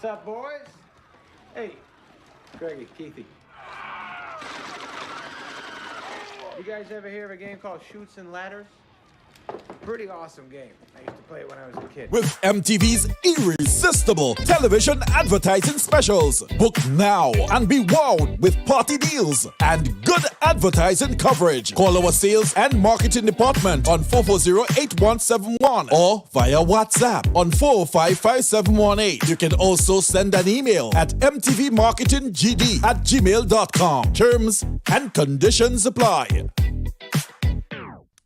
What's up, boys? Hey, Greggy, Keithy. You guys ever hear of a game called Chutes and Ladders? Pretty awesome game. I used to play it when I was a kid. With MTV's irresistible television advertising specials. Book now and be wowed with party deals and good advertising coverage. Call our sales and marketing department on 440-8171 or via WhatsApp on 405-5718. You can also send an email at mtvmarketinggd@gmail.com. Terms and conditions apply.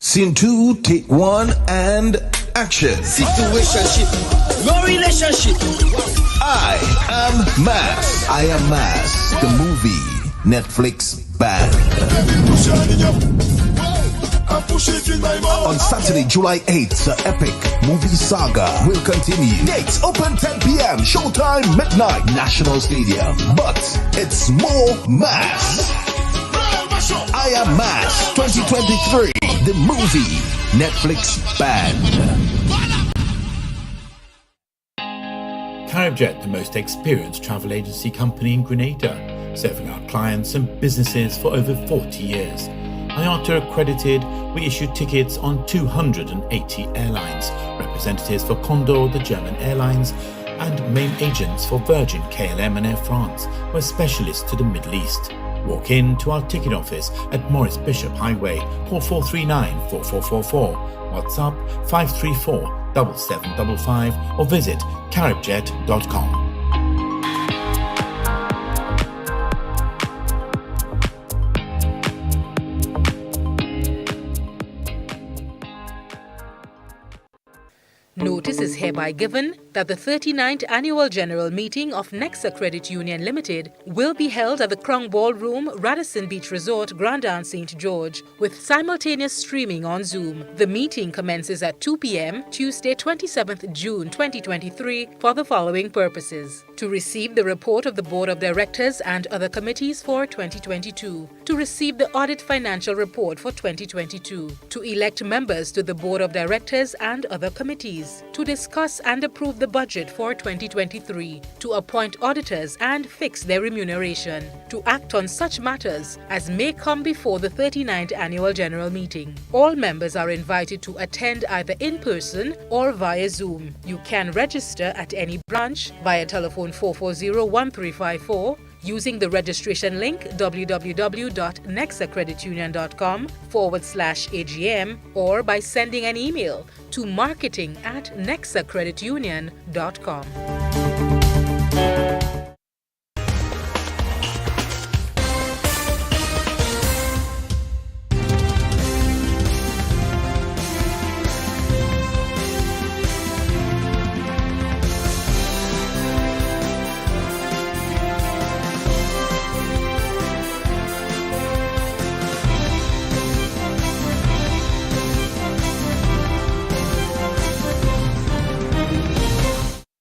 Scene 2, take 1, and action. Situationship, no relationship. I Am Mass. I Am Mass, the movie, Netflix banned. On Saturday, July 8th, the epic movie saga will continue. Gates open 10 p.m., showtime midnight, National Stadium. But it's more mass. I Am Mass 2023, the movie, Netflix banned. Caribjet, the most experienced travel agency company in Grenada, serving our clients and businesses for over 40 years. IATA accredited, we issue tickets on 280 airlines, representatives for Condor, the German airlines, and main agents for Virgin, KLM and Air France. We're specialists to the Middle East. Walk in to our ticket office at Morris Bishop Highway, call 439-4444, WhatsApp 534-7755 or visit caribjet.com. Notice is hereby given that the 39th Annual General Meeting of Nexa Credit Union Limited will be held at the Crown Ballroom, Radisson Beach Resort, Grand Anse, St. George, with simultaneous streaming on Zoom. The meeting commences at 2 p.m. Tuesday, 27th June 2023 for the following purposes: to receive the report of the Board of Directors and other committees for 2022, to receive the Audit Financial Report for 2022, to elect members to the Board of Directors and other committees, to discuss and approve the budget for 2023, to appoint auditors and fix their remuneration, to act on such matters as may come before the 39th Annual General Meeting. All members are invited to attend either in person or via Zoom. You can register at any branch via telephone 440-1354, using the registration link www.nexacreditunion.com/AGM or by sending an email to marketing@nexacreditunion.com.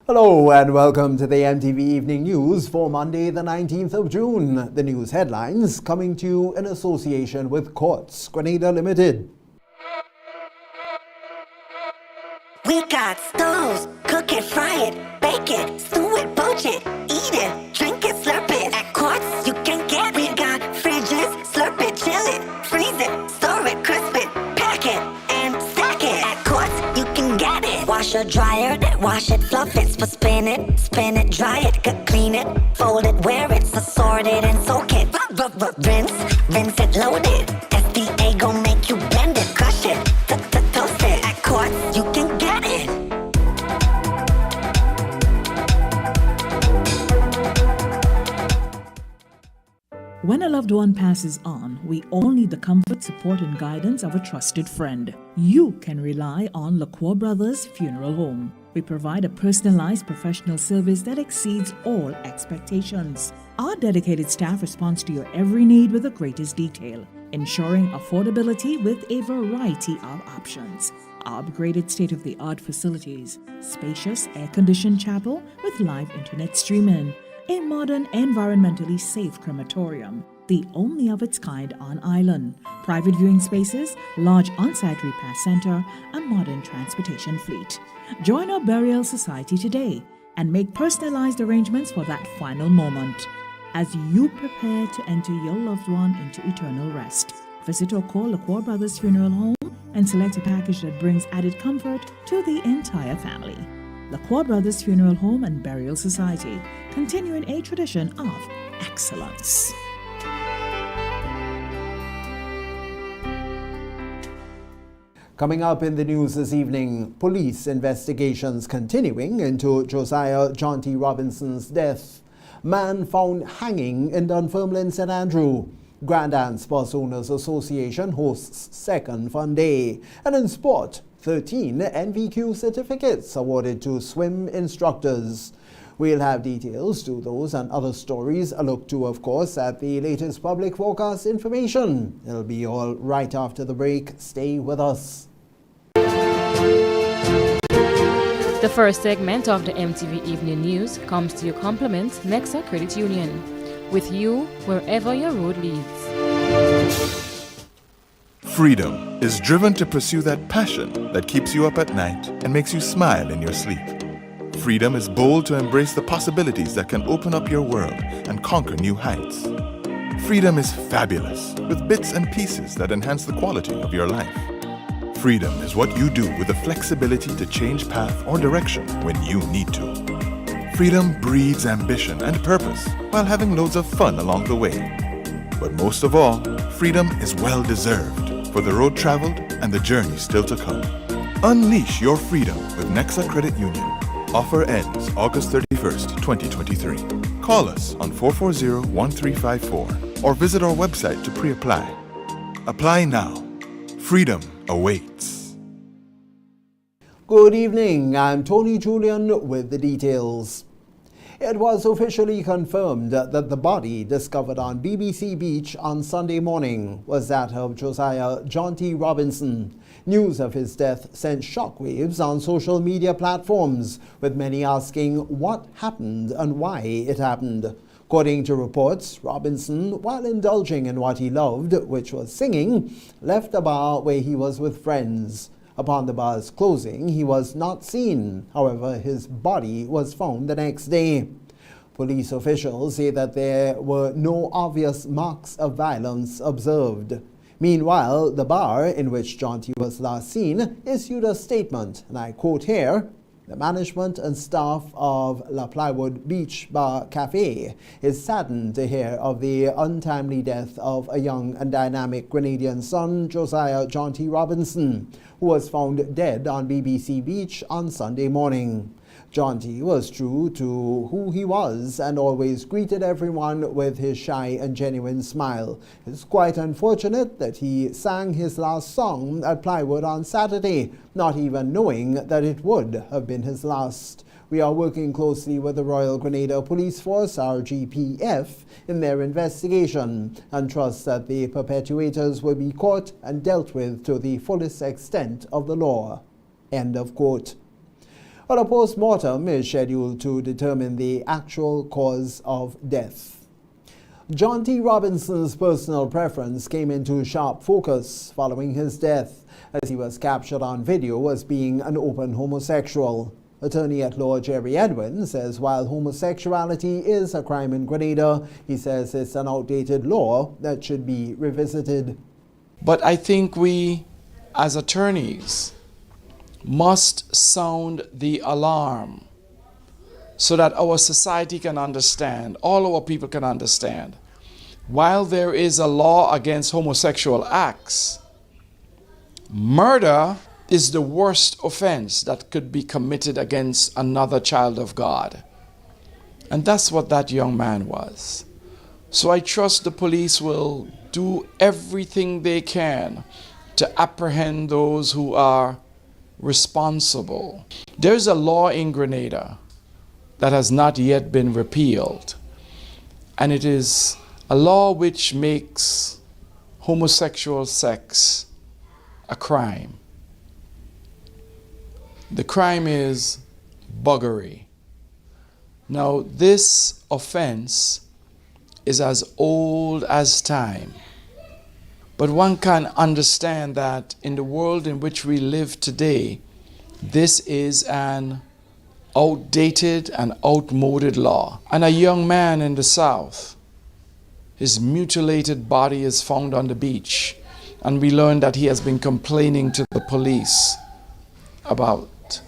Hello and welcome to the MTV Evening News for Monday the 19th of June. The news headlines coming to you in association with Courts Grenada Limited. We got stoves, cook it, fry it, bake it, stew it, poach it, eat it, drink it, slurp it. At Courts you can get it. We got fridges, slurp it, chill it, freeze it, store it, crisp it, pack it, and stack it. At Courts you can get it. Wash or dryer it, wash it, fluff it, spin it, dry it, clean it, fold it, wear it, assort it and soak it. Rinse it, load it. SDA gon' make you blend it, crush it, toast it. At Courts you can get it. When a loved one passes on, we all need the comfort, support, and guidance of a trusted friend. You can rely on LaCroix Brothers Funeral Home. We provide a personalized professional service that exceeds all expectations. Our dedicated staff responds to your every need with the greatest detail, ensuring affordability with a variety of options. Our upgraded state-of-the-art facilities, spacious air-conditioned chapel with live internet streaming, a modern, environmentally safe crematorium, the only of its kind on island, private viewing spaces, large on-site repast center, a modern transportation fleet. Join our burial society today. and make personalized arrangements for that final moment. As you prepare to enter your loved one into eternal rest, visit or call LaCroix Brothers Funeral Home and select a package that brings added comfort to the entire family. LaCroix Brothers Funeral Home and Burial Society, continuing a tradition of excellence. Coming up in the news this evening, police investigations continuing into Josiah John T. Robinson's death. Man found hanging in Dunfermline, St. Andrew. Grand Anse Bus Owners Association hosts second fun day. And in sport, 13 NVQ certificates awarded to swim instructors. We'll have details to those and other stories. A look to, of course, at the latest public forecast information. It'll be all right after the break. Stay with us. The first segment of the MTV Evening News comes to you compliments Nexa Credit Union. With you wherever your road leads. Freedom is driven to pursue that passion that keeps you up at night and makes you smile in your sleep. Freedom is bold to embrace the possibilities that can open up your world and conquer new heights. Freedom is fabulous with bits and pieces that enhance the quality of your life. Freedom is what you do with the flexibility to change path or direction when you need to. Freedom breeds ambition and purpose while having loads of fun along the way. But most of all, freedom is well deserved for the road traveled and the journey still to come. Unleash your freedom with Nexa Credit Union. Offer ends August 31st, 2023. Call us on 440-1354 or visit our website to pre-apply. Apply now. Freedom awaits. Good evening, I'm Tony Julian with the details. It was officially confirmed that the body discovered on BBC Beach on Sunday morning was that of Josiah John T. Robinson. News of his death sent shockwaves on social media platforms, with many asking what happened and why it happened. According to reports, Robinson, while indulging in what he loved, which was singing, left the bar where he was with friends. Upon the bar's closing, he was not seen. However, his body was found the next day. Police officials say that there were no obvious marks of violence observed. Meanwhile, the bar in which John T. was last seen issued a statement, and I quote here, "The management and staff of La Plywood Beach Bar Cafe is saddened to hear of the untimely death of a young and dynamic Grenadian son, Josiah John T. Robinson, who was found dead on BBC Beach on Sunday morning. John T. was true to who he was and always greeted everyone with his shy and genuine smile. It's quite unfortunate that he sang his last song at Plywood on Saturday, not even knowing that it would have been his last. We are working closely with the Royal Grenada Police Force, RGPF, in their investigation and trust that the perpetrators will be caught and dealt with to the fullest extent of the law." End of quote. But a post-mortem is scheduled to determine the actual cause of death. John T. Robinson's personal preference came into sharp focus following his death, as he was captured on video as being an open homosexual. Attorney-at-law Jerry Edwin says while homosexuality is a crime in Grenada, he says it's an outdated law that should be revisited. But I think we, as attorneys, must sound the alarm so that our society can understand, all our people can understand. While there is a law against homosexual acts, murder is the worst offense that could be committed against another child of God. And that's what that young man was. So I trust the police will do everything they can to apprehend those who are responsible. There's a law in Grenada that has not yet been repealed, and it is a law which makes homosexual sex a crime. The crime is buggery. Now, this offense is as old as time. But one can understand that in the world in which we live today, this is an outdated and outmoded law. And a young man in the South, his mutilated body is found on the beach, and we learn that he has been complaining to the police about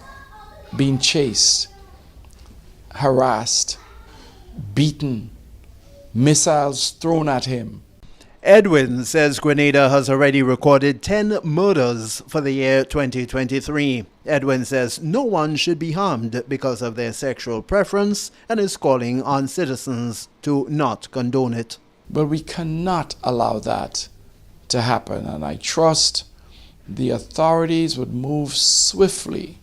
being chased, harassed, beaten, missiles thrown at him. Edwin says Grenada has already recorded 10 murders for the year 2023. Edwin says no one should be harmed because of their sexual preference and is calling on citizens to not condone it. But we cannot allow that to happen, and I trust the authorities would move swiftly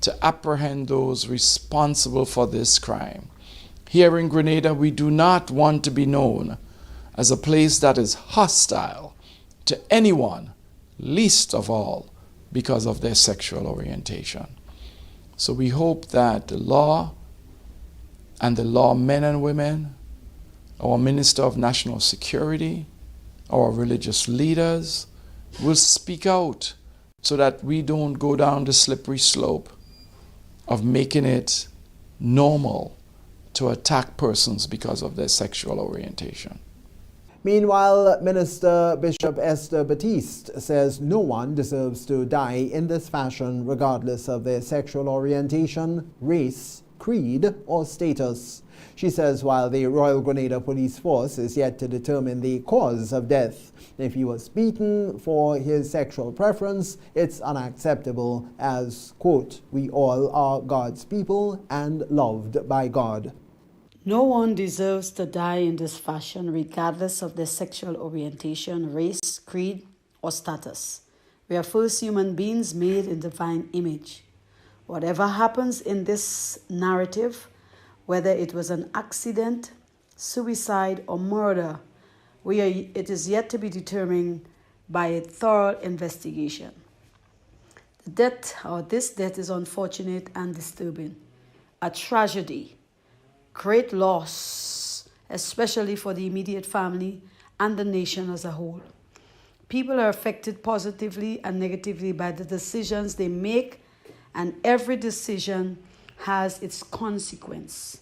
to apprehend those responsible for this crime. Here in Grenada, we do not want to be known as a place that is hostile to anyone, least of all because of their sexual orientation. So we hope that the law and the lawmen and women, our Minister of National Security, our religious leaders will speak out so that we don't go down the slippery slope of making it normal to attack persons because of their sexual orientation. Meanwhile, Minister Bishop Esther Batiste says no one deserves to die in this fashion regardless of their sexual orientation, race, creed, or status. She says while the Royal Grenada Police Force is yet to determine the cause of death, if he was beaten for his sexual preference, it's unacceptable as, quote, "we all are God's people and loved by God." No one deserves to die in this fashion regardless of their sexual orientation, race, creed, or status. We are first human beings made in divine image. Whatever happens in this narrative, whether it was an accident, suicide, or murder, it is yet to be determined by a thorough investigation. This death is unfortunate and disturbing, a tragedy, great loss, especially for the immediate family and the nation as a whole. People are affected positively and negatively by the decisions they make, and every decision has its consequence.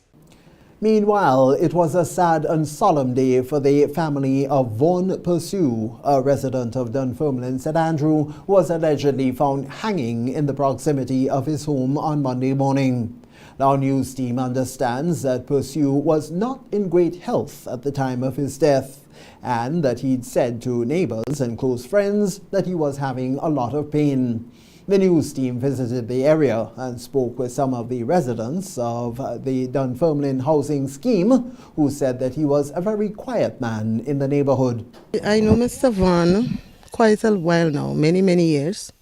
Meanwhile, it was a sad and solemn day for the family of Vaughan Pursew, a resident of Dunfermline, St. Andrew, who was allegedly found hanging in the proximity of his home on Monday morning. Our news team understands that Pursew was not in great health at the time of his death, and that he'd said to neighbors and close friends that he was having a lot of pain. The news team visited the area and spoke with some of the residents of the Dunfermline housing scheme, who said that he was a very quiet man in the neighborhood. I know Mr. Vaughan quite a while now, many years.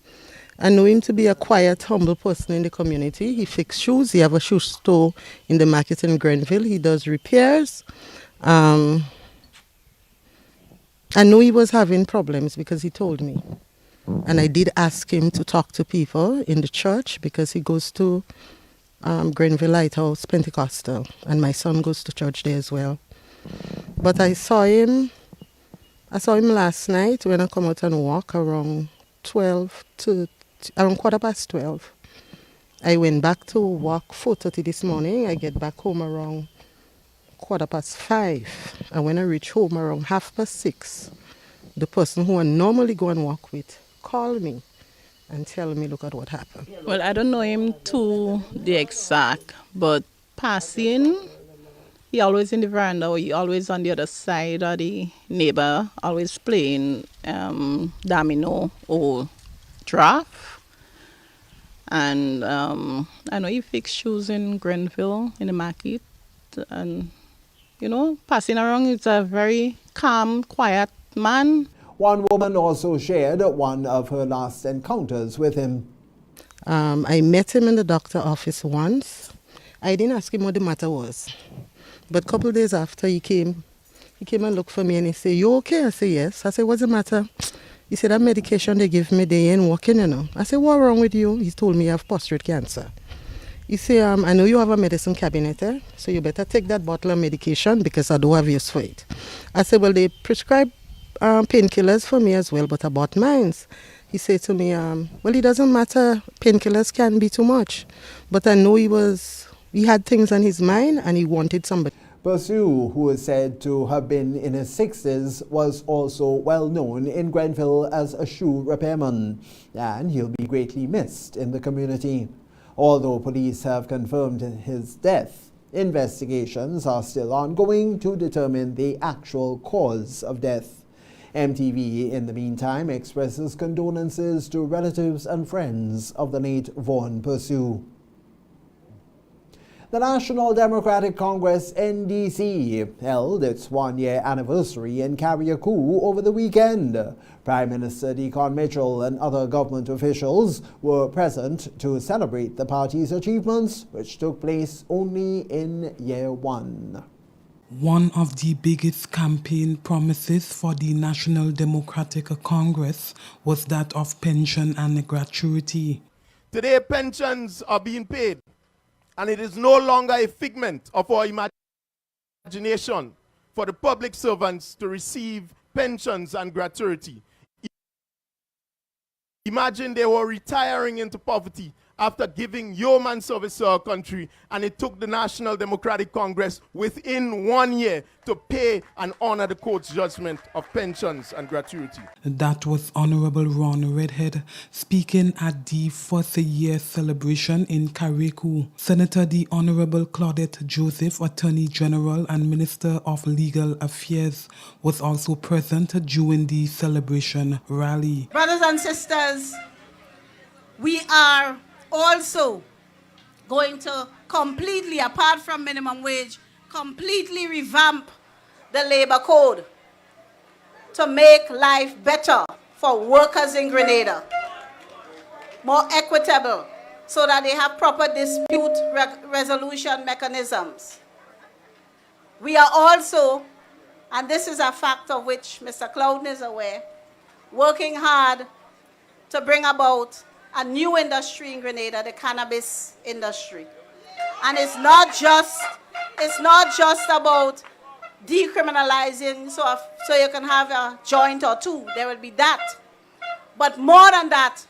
I know him to be a quiet, humble person in the community. He fixes shoes. He have a shoe store in the market in Grenville. He does repairs. I know he was having problems because he told me. And I did ask him to talk to people in the church because he goes to Grenville Lighthouse Pentecostal. And my son goes to church there as well. But I saw him last night when I come out and walk around around 12:15. I went back to work 4:30 this morning. I get back home around 5:15. And when I reach home around 6:30, the person who I normally go and walk with called me and tell me, look at what happened. Well, I don't know him to the exact, but passing, he always in the veranda, or he always on the other side of the neighbor, always playing domino or draft. And I know he fixed shoes in Grenville in the market. And, passing around, he's a very calm, quiet man. One woman also shared one of her last encounters with him. I met him in the doctor's office once. I didn't ask him what the matter was. But a couple of days after he came and looked for me and he said, "You okay?" I said, "Yes." I said, "What's the matter?" He said, "That medication they give me, they ain't working, I said, "What's wrong with you?" He told me, "You have prostate cancer." He said, "I know you have a medicine cabinet, so you better take that bottle of medication because I don't have use for it." I said, "Well, they prescribe painkillers for me as well, but I bought mine." he said to me, well, it doesn't matter, painkillers can be too much. But I know he had things on his mind and he wanted somebody. Pursu, who is said to have been in his 60s, was also well known in Grenville as a shoe repairman, and he'll be greatly missed in the community. Although police have confirmed his death, investigations are still ongoing to determine the actual cause of death. MTV, in the meantime, expresses condolences to relatives and friends of the late Vaughn Pursu. The National Democratic Congress, NDC, held its one-year anniversary in Carriacou over the weekend. Prime Minister Deacon Mitchell and other government officials were present to celebrate the party's achievements, which took place only in year one. One of the biggest campaign promises for the National Democratic Congress was that of pension and gratuity. Today, pensions are being paid, and it is no longer a figment of our imagination for the public servants to receive pensions and gratuity. Imagine they were retiring into poverty after giving yeoman service to our country, and it took the National Democratic Congress within 1 year to pay and honor the court's judgment of pensions and gratuity. That was Honorable Ron Redhead speaking at the first year celebration in Carriacou. Senator the Honorable Claudette Joseph, Attorney General and Minister of Legal Affairs, was also present during the celebration rally. Brothers and sisters, we are also going to completely, apart from minimum wage, completely revamp the labor code to make life better for workers in Grenada, more equitable, so that they have proper dispute resolution mechanisms. We are also, and this is a fact of which Mr. Clouden is aware, working hard to bring about a new industry in Grenada, the cannabis industry. And it's not just about decriminalizing so you can have a joint or two. There will be that. But more than that,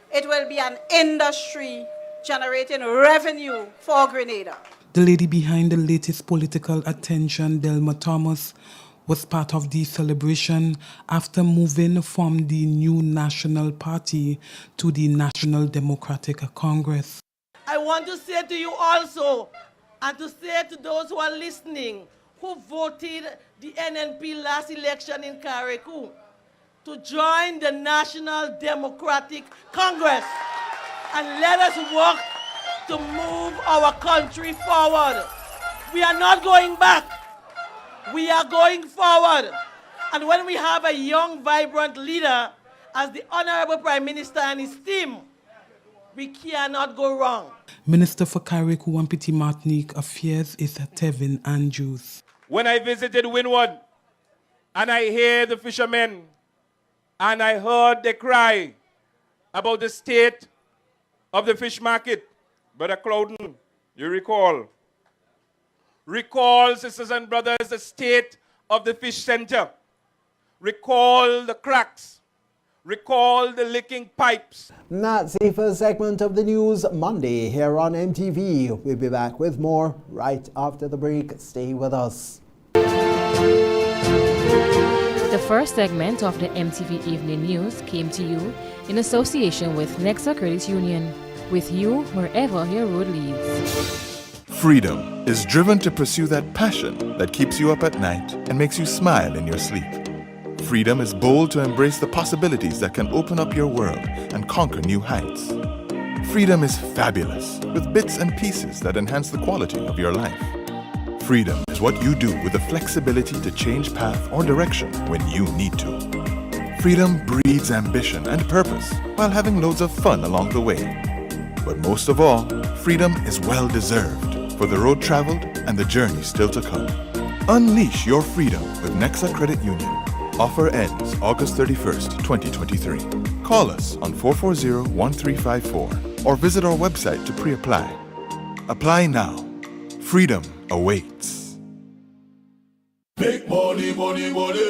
it will be an industry generating revenue for Grenada. The lady behind the latest political attention, Delma Thomas, was part of the celebration after moving from the new National Party to the National Democratic Congress. I want to say to you also, and to say to those who are listening, who voted the NNP last election in Carriacou, to join the National Democratic Congress and let us work to move our country forward. We are not going back. We are going forward. And when we have a young, vibrant leader as the Honorable Prime Minister and his team, we cannot go wrong. Minister for Carriacou and Petit Martinique Affairs is Tevin Andrews. When I visited Windward and I hear the fishermen and I heard they cry about the state of the fish market, Brother Clouden, you recall, sisters and brothers, the state of the fish center. Recall the cracks. Recall the leaking pipes. That's the first segment of the News Monday here on MTV. We'll be back with more right after the break. Stay with us. The first segment of the MTV Evening News came to you in association with Nexa Credit Union. With you wherever your road leads. Freedom is driven to pursue that passion that keeps you up at night and makes you smile in your sleep. Freedom is bold to embrace the possibilities that can open up your world and conquer new heights. Freedom is fabulous, with bits and pieces that enhance the quality of your life. Freedom is what you do with the flexibility to change path or direction when you need to. Freedom breeds ambition and purpose while having loads of fun along the way. But most of all, freedom is well-deserved for the road traveled and the journey still to come. Unleash your freedom with Nexa Credit Union. Offer ends August 31st, 2023. Call us on 440-1354 or visit our website to pre-apply. Apply now. Freedom awaits. Big money, money, money.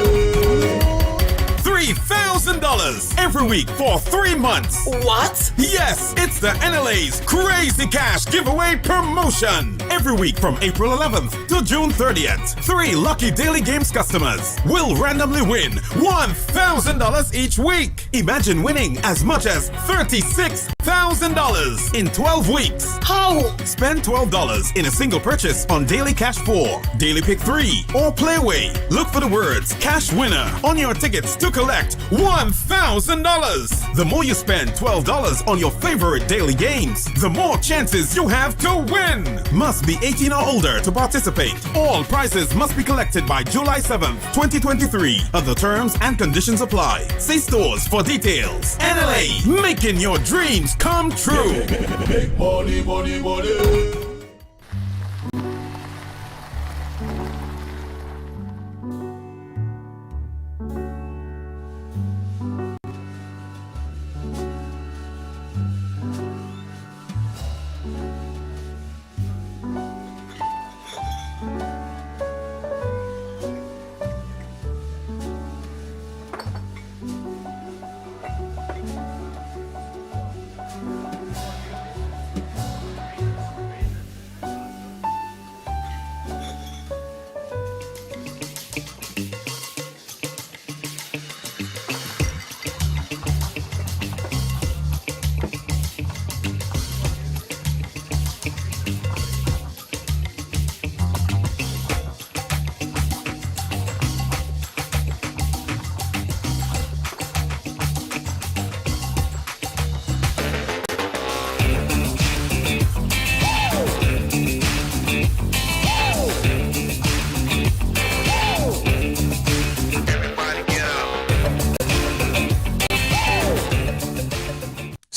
$3,000 every week for 3 months. What? Yes, it's the NLA's Crazy Cash Giveaway Promotion. Every week from April 11th to June 30th, 3 lucky Daily Games customers will randomly win $1,000 each week. Imagine winning as much as $36,000 in 12 weeks. How? Spend $12 in a single purchase on Daily Cash 4, Daily Pick 3, or Playway. Look for the words Cash Winner on your tickets to collect $1,000. The more you spend $12 on your favorite daily games, the more chances you have to win. Must be 18 or older to participate. All prizes must be collected by July 7th, 2023. Other terms and conditions apply. See stores for details. NLA, making your dreams come true. Big money, money, money.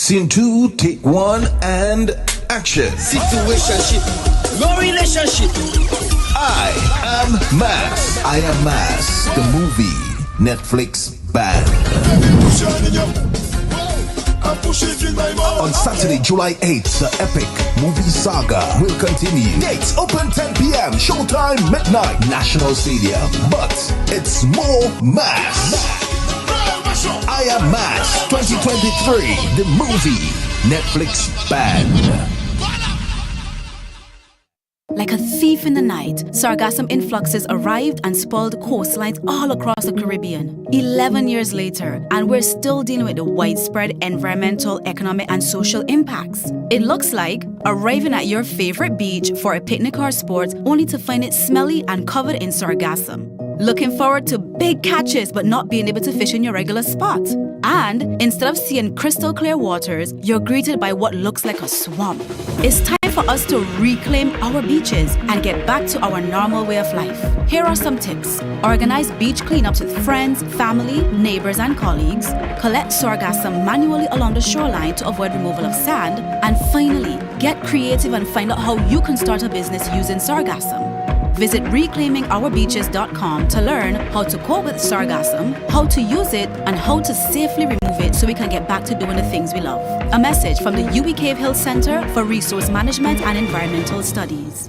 Scene 2, take 1, and action. Situationship, no relationship. I am Mass. I am Mass, the movie. Netflix banned. On Saturday, July 8th, the epic movie saga will continue. Dates open 10 p.m. Showtime midnight. National Stadium. But it's more Mass. I Am Mass 2023, the movie. Netflix banned. Like a thief in the night, sargassum influxes arrived and spoiled coastlines all across the Caribbean. 11 years later, and we're still dealing with the widespread environmental, economic, and social impacts. It looks like arriving at your favorite beach for a picnic or sport only to find it smelly and covered in sargassum. Looking forward to big catches but not being able to fish in your regular spot. And instead of seeing crystal clear waters, you're greeted by what looks like a swamp. It's time for us to reclaim our beaches and get back to our normal way of life. Here are some tips. Organize beach cleanups with friends, family, neighbors, and colleagues. Collect sargassum manually along the shoreline to avoid removal of sand. And finally, get creative and find out how you can start a business using sargassum. Visit reclaimingourbeaches.com to learn how to cope with sargassum, how to use it, and how to safely remove it so we can get back to doing the things we love. A message from the UWI Cave Hill Center for Resource Management and Environmental Studies.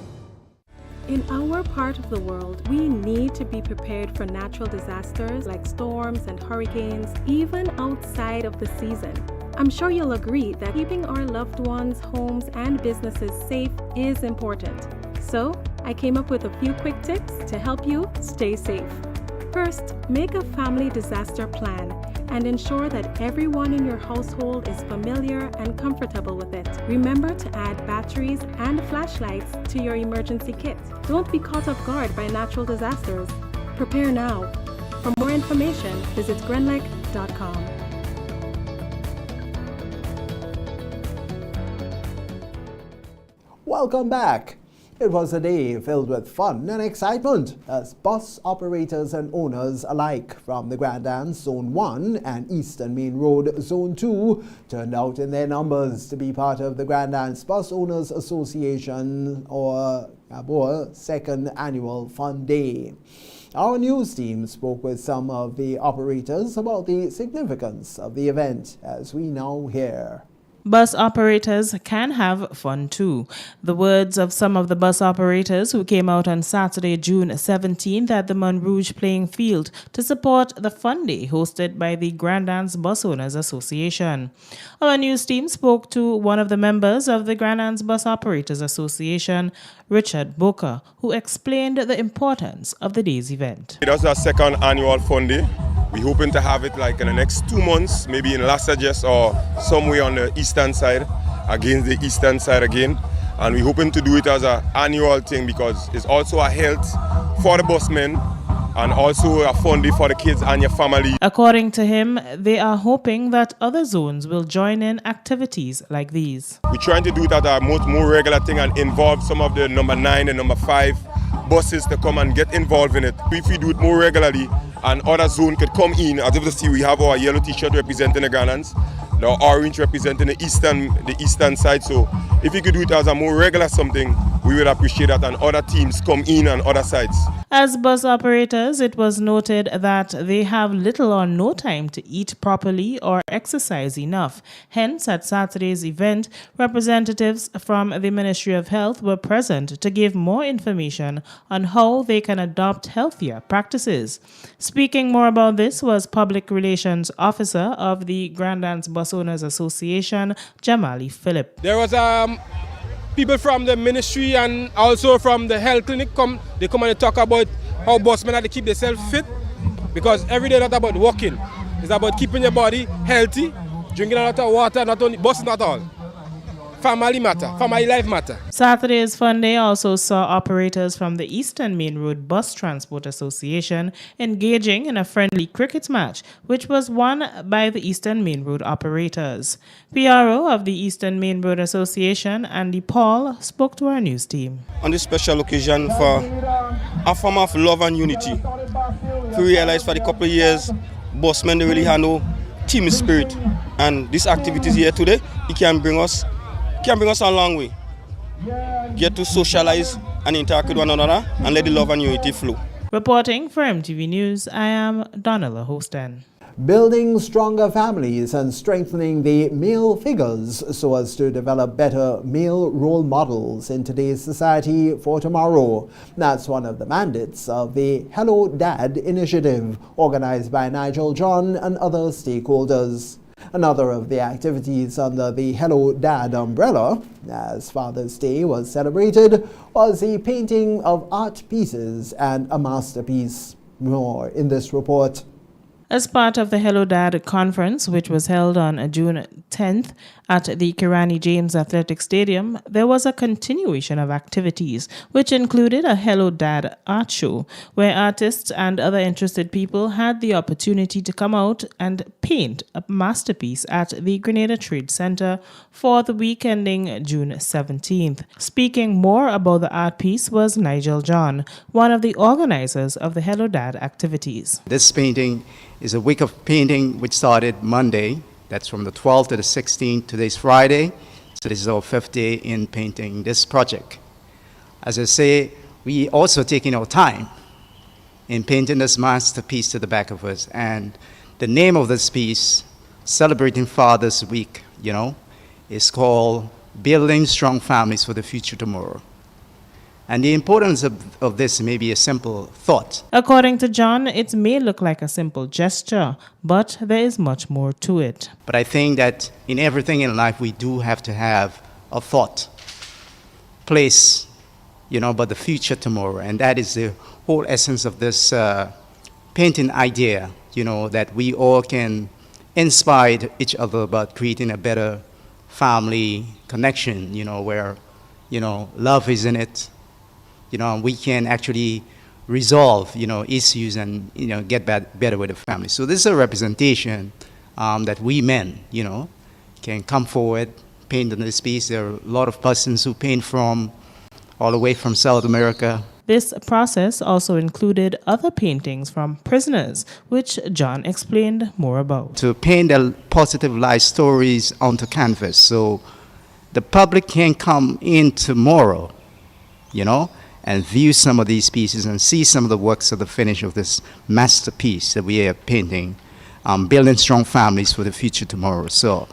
In our part of the world, we need to be prepared for natural disasters like storms and hurricanes, even outside of the season. I'm sure you'll agree that keeping our loved ones, homes, and businesses safe is important. So, I came up with a few quick tips to help you stay safe. First, make a family disaster plan and ensure that everyone in your household is familiar and comfortable with it. Remember to add batteries and flashlights to your emergency kit. Don't be caught off guard by natural disasters. Prepare now. For more information, visit grenlec.com. Welcome back. It was a day filled with fun and excitement as bus operators and owners alike from the Grand Dance Zone 1 and Eastern Main Road Zone 2 turned out in their numbers to be part of the Grand Dance Bus Owners Association or ABOA second annual Fun Day. Our news team spoke with some of the operators about the significance of the event as we now hear. Bus operators can have fun too. The words of some of the bus operators who came out on Saturday, June 17th at the Montrouge playing field to support the Fun Day hosted by the Grand Anse Bus Owners Association. Our news team spoke to one of the members of the Grand Anse Bus Operators Association, Richard Boker, who explained the importance of the day's event. It was our second annual Fun Day. We're hoping to have it like in the next 2 months, maybe in Las Vegas or somewhere on the eastern side, against the eastern side again. And we're hoping to do it as an annual thing because it's also a health for the busmen and also a fun day for the kids and your family. According to him, they are hoping that other zones will join in activities like these. We're trying to do it at a more regular thing and involve some of the number 9 and number 5 buses to come and get involved in it. If we do it more regularly and other zone could come in, as you can see, we have our yellow t-shirt representing the Grand Anse, the orange representing the eastern side. So if you could do it as a more regular something, we would appreciate that, and other teams come in on other sides. As bus operators, it was noted that they have little or no time to eat properly or exercise enough. Hence, at Saturday's event, representatives from the Ministry of Health were present to give more information on how they can adopt healthier practices. Speaking more about this was Public Relations Officer of the Grand Anse Bus Owners Association, Jamali Phillip. There was people from the ministry and also from the health clinic they come and talk about how busmen have to keep themselves fit, because every day not about walking, it's about keeping your body healthy, drinking a lot of water, not only bus, not all. Family matter, family life matter. Saturday's Fun Day also saw operators from the Eastern Main Road Bus Transport Association engaging in a friendly cricket match, which was won by the Eastern Main Road operators. PRO of the Eastern Main Road Association, Andy Paul, spoke to our news team. On this special occasion for a form of love and unity, we realized for the couple of years, busmen really had no team spirit, and this activities here today, it can bring us a long way. Get to socialize and interact with one another and let the love and unity flow. Reporting for MTV News, I am Donella Hostin. Building stronger families and strengthening the male figures so as to develop better male role models in today's society for tomorrow. That's one of the mandates of the Hello Dad initiative, organized by Nigel John and other stakeholders. Another of the activities under the Hello Dad umbrella, as Father's Day was celebrated, was the painting of art pieces and a masterpiece. More in this report. As part of the Hello Dad conference, which was held on June 10th at the Kirani James Athletic Stadium, there was a continuation of activities, which included a Hello Dad art show, where artists and other interested people had the opportunity to come out and paint a masterpiece at the Grenada Trade Center for the week ending June 17th. Speaking more about the art piece was Nigel John, one of the organizers of the Hello Dad activities. This painting is a week of painting which started Monday. That's from the 12th to the 16th. Today's Friday. So this is our 5th day in painting this project. As I say, we also taking our time in painting this masterpiece to the back of us. And the name of this piece, celebrating Father's Week, is called Building Strong Families for the Future Tomorrow. And the importance of this may be a simple thought. According to John, it may look like a simple gesture, but there is much more to it. But I think that in everything in life, we do have to have a thought, place, but the future tomorrow. And that is the whole essence of this painting idea, that we all can inspire each other about creating a better family connection, where, love is in it. We can actually resolve, issues and, get better with the family. So this is a representation that we men, can come forward, paint on this piece. There are a lot of persons who paint from all the way from South America. This process also included other paintings from prisoners, which John explained more about. To paint the positive life stories onto canvas so the public can come in tomorrow, and view some of these pieces and see some of the works of the finish of this masterpiece that we are painting, building strong families for the future tomorrow. So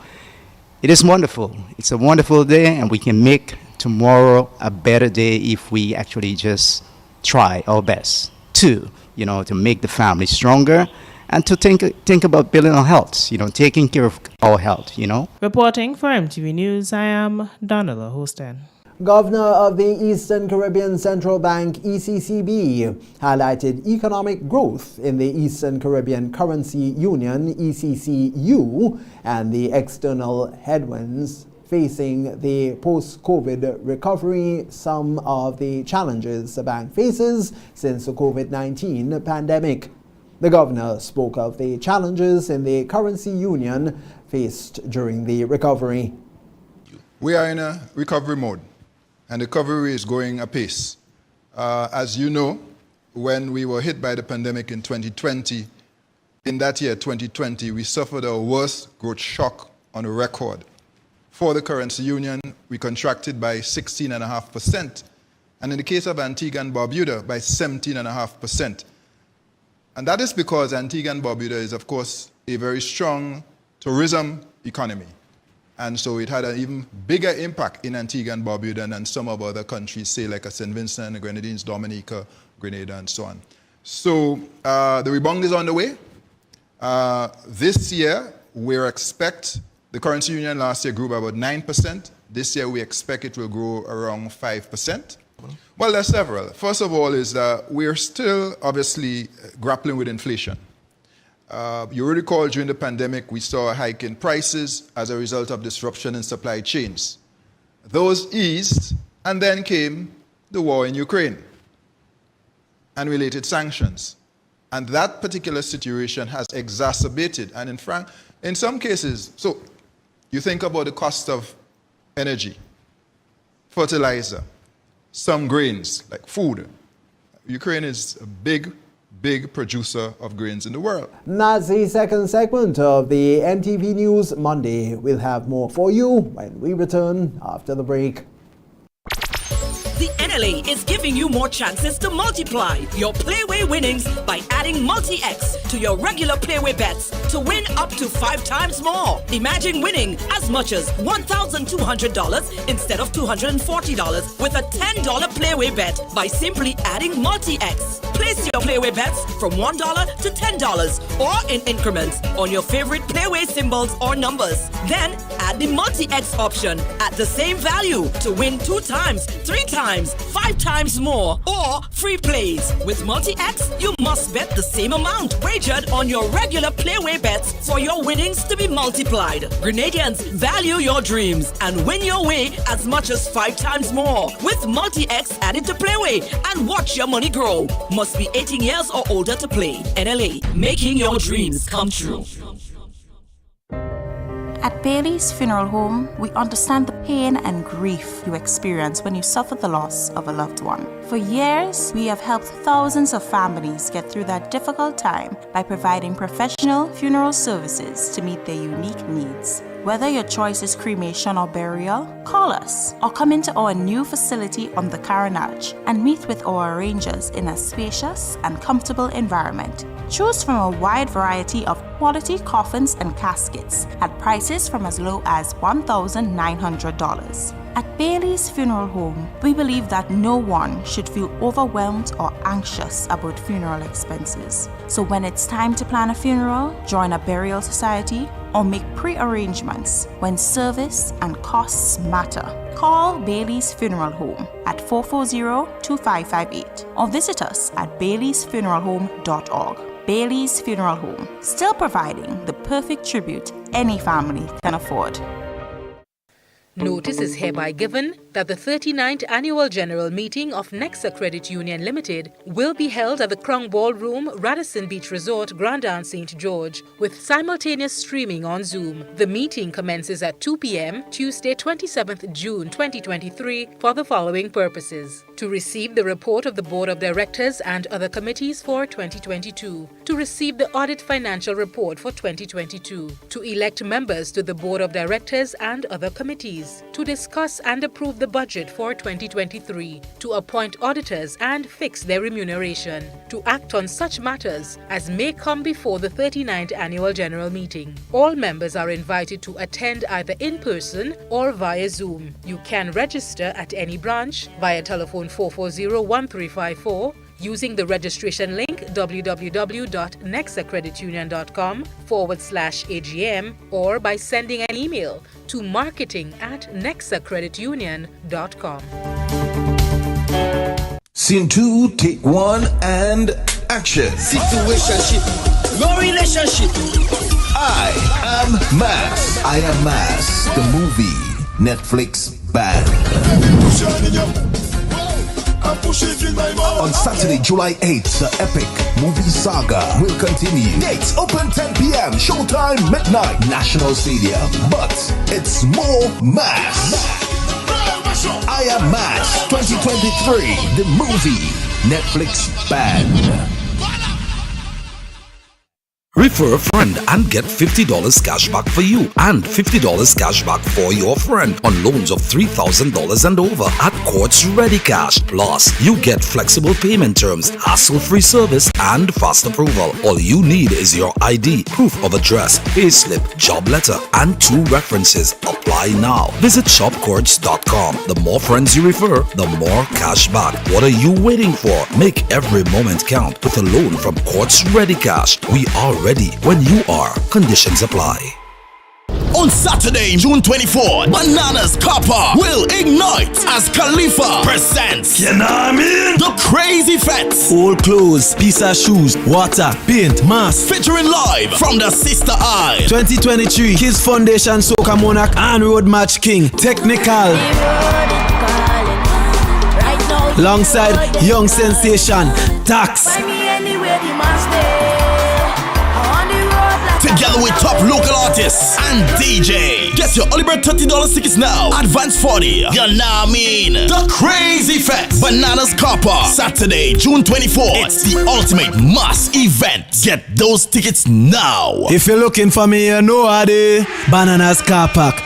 it is wonderful. It's a wonderful day, and we can make tomorrow a better day if we actually just try our best to, to make the family stronger and to think about building our health, taking care of our health, Reporting for MTV News, I am Donala Hostin. Governor of the Eastern Caribbean Central Bank, ECCB, highlighted economic growth in the Eastern Caribbean Currency Union, ECCU, and the external headwinds facing the post-COVID recovery, some of the challenges the bank faces since the COVID-19 pandemic. The governor spoke of the challenges in the currency union faced during the recovery. We are in a recovery mode, and the recovery is going apace. As you know, when we were hit by the pandemic in 2020, in that year, 2020, we suffered our worst growth shock on a record. For the currency union, we contracted by 16.5%, and in the case of Antigua and Barbuda, by 17.5%. And that is because Antigua and Barbuda is, of course, a very strong tourism economy. And so it had an even bigger impact in Antigua and Barbuda than some of other countries, say like St. Vincent, the Grenadines, Dominica, Grenada, and so on. So the rebound is on the way. This year, we expect, the currency union last year grew by about 9%. This year, we expect it will grow around 5%. Well, there's several. First of all is that we're still obviously grappling with inflation. You will recall during the pandemic, we saw a hike in prices as a result of disruption in supply chains. Those eased, and then came the war in Ukraine and related sanctions. And that particular situation has exacerbated, and in some cases, so you think about the cost of energy, fertilizer, some grains, like food. Ukraine is a big producer of grains in the world. That's the second segment of the MTV News Monday. We'll have more for you when we return after the break. The NLA is giving you more chances to multiply your Playway winnings by adding Multi-X to your regular Playway bets to win up to 5 times more. Imagine winning as much as $1,200 instead of $240 with a $10 Playway bet by simply adding Multi-X. Place your Playway bets from $1 to $10 or in increments on your favorite Playway symbols or numbers. Then add the Multi-X option at the same value to win 2 times, 3 times, 5 times more, or free plays. With Multi-X, you must bet the same amount wagered on your regular Playway bets for your winnings to be multiplied. Grenadians, value your dreams and win your way as much as 5 times more. With Multi-X added to Playway and watch your money grow. Must be 18 years or older to play. NLA, making your dreams come true. At Bailey's Funeral Home, we understand the pain and grief you experience when you suffer the loss of a loved one. For years, we have helped thousands of families get through that difficult time by providing professional funeral services to meet their unique needs. Whether your choice is cremation or burial, call us or come into our new facility on the Carenage and meet with our arrangers in a spacious and comfortable environment. Choose from a wide variety of quality coffins and caskets at prices from as low as $1,900. At Bailey's Funeral Home, we believe that no one should feel overwhelmed or anxious about funeral expenses. So when it's time to plan a funeral, join a burial society, or make pre-arrangements when service and costs matter, call Bailey's Funeral Home at 440-2558 or visit us at baileysfuneralhome.org. Bailey's Funeral Home, still providing the perfect tribute any family can afford. Notice is hereby given that the 39th Annual General Meeting of Nexa Credit Union Limited will be held at the Crown Ballroom, Radisson Beach Resort, Grand Anse, St. George, with simultaneous streaming on Zoom. The meeting commences at 2 p.m. Tuesday, 27th June 2023 for the following purposes: to receive the report of the Board of Directors and other committees for 2022, to receive the audit financial report for 2022, to elect members to the Board of Directors and other committees, to discuss and approve the the budget for 2023, to appoint auditors and fix their remuneration, to act on such matters as may come before the 39th Annual General Meeting. All members are invited to attend either in person or via Zoom. You can register at any branch via telephone 440-1354, using the registration link www.nexacreditunion.com/AGM or by sending an email to marketing@nexacreditunion.com. Scene 2, take 1 and action. Situationship, no relationship. I am Mass. I am Mass, the movie, Netflix banned. On Saturday, July 8th, the epic movie saga will continue. Dates open 10 p.m. Showtime midnight, National Stadium. But it's more mass. I Am Mass 2023, the movie, Netflix banned. Refer a friend and get $50 cash back for you and $50 cash back for your friend on loans of $3,000 and over at Courts Ready Cash. Plus, you get flexible payment terms, hassle-free service, and fast approval. All you need is your ID, proof of address, payslip, job letter, and 2 references. Apply now. Visit shopcourts.com. The more friends you refer, the more cash back. What are you waiting for? Make every moment count with a loan from Courts Ready Cash. We are ready when you are. Conditions apply. On Saturday, June 24, Bananas Car Park will ignite as Khalifa presents The Crazy Fets. Old clothes, piece of shoes, water, paint, mask. Featuring live from the Sister Eye. 2023 Kids Foundation, Soca Monarch, and Road Match King. Technical. Alongside Young Sensation, Tax. Together with top local artists and DJ. Get your early bird $30 tickets now. Advance 40. You know what I mean? The Crazy Fest. Bananas Car Park. Saturday, June 24th. It's the ultimate mass event. Get those tickets now. If you're looking for me, you know how they Bananas Car Park.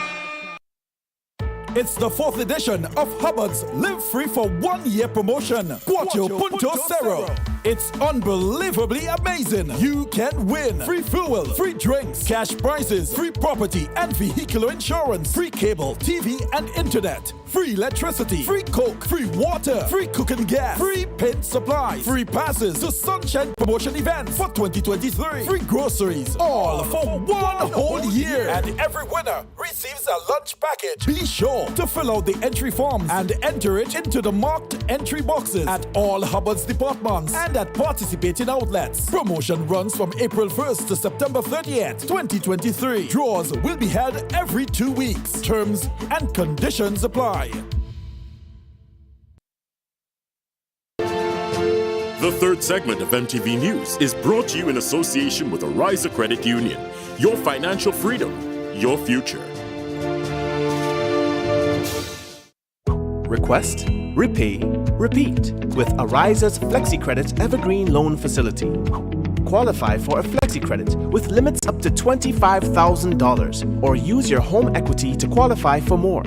It's the 4th edition of Hubbard's Live Free for 1 year promotion. Cuatro Punto Cero. It's unbelievably amazing. You can win free fuel, free drinks, cash prizes, free property and vehicular insurance, free cable, TV and internet, free electricity, free coke, free water, free cooking gas, free paint supplies, free passes to Sunshine Promotion events for 2023, free groceries, all for 1 whole year. And every winner receives a lunch package. Be sure to fill out the entry forms and enter it into the marked entry boxes at all Hubbard's departments and at participating outlets. Promotion runs from April 1st to September 30th, 2023. Draws will be held every 2 weeks. Terms and conditions apply. The third segment of MTV News is brought to you in association with Arise Credit Union. Your financial freedom, your future. Request, repay, repeat with Arisa's FlexiCredit Evergreen Loan Facility. Qualify for a FlexiCredit with limits up to $25,000 or use your home equity to qualify for more.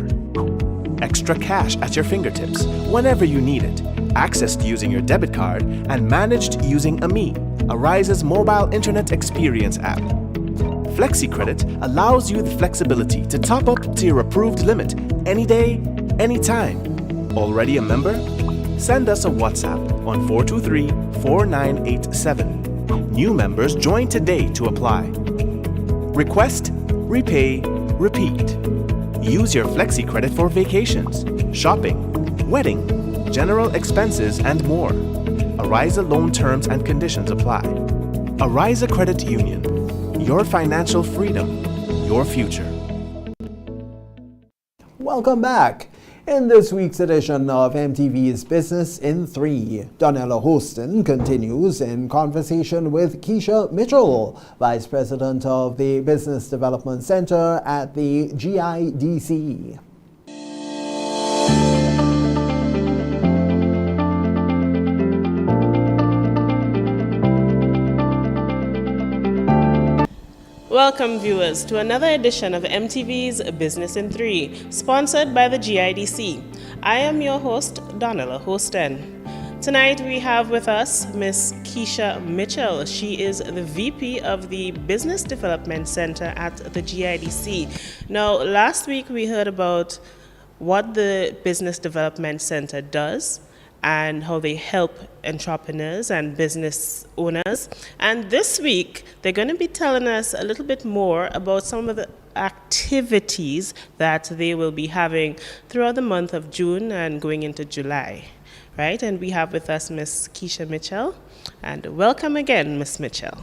Extra cash at your fingertips whenever you need it, accessed using your debit card and managed using AMI, Arisa's mobile internet experience app. FlexiCredit allows you the flexibility to top up to your approved limit any day, anytime. Already a member? Send us a WhatsApp on 423-4987. New members join today to apply. Request, repay, repeat. Use your FlexiCredit for vacations, shopping, wedding, general expenses, and more. Arisa loan terms and conditions apply. Arisa Credit Union. Your financial freedom, your future. Welcome back. In this week's edition of MTV's Business in 3, Donella Hostin continues in conversation with Keisha Mitchell, Vice President of the Business Development Center at the GIDC. Welcome viewers to another edition of MTV's Business in 3, sponsored by the GIDC. I am your host, Donella Hosten. Tonight we have with us Miss Keisha Mitchell. She is the VP of the Business Development Center at the GIDC. Now, last week we heard about what the Business Development Center does and how they help entrepreneurs and business owners. And this week, they're going to be telling us a little bit more about some of the activities that they will be having throughout the month of June and going into July, right? And we have with us Miss Keisha Mitchell. And welcome again, Miss Mitchell.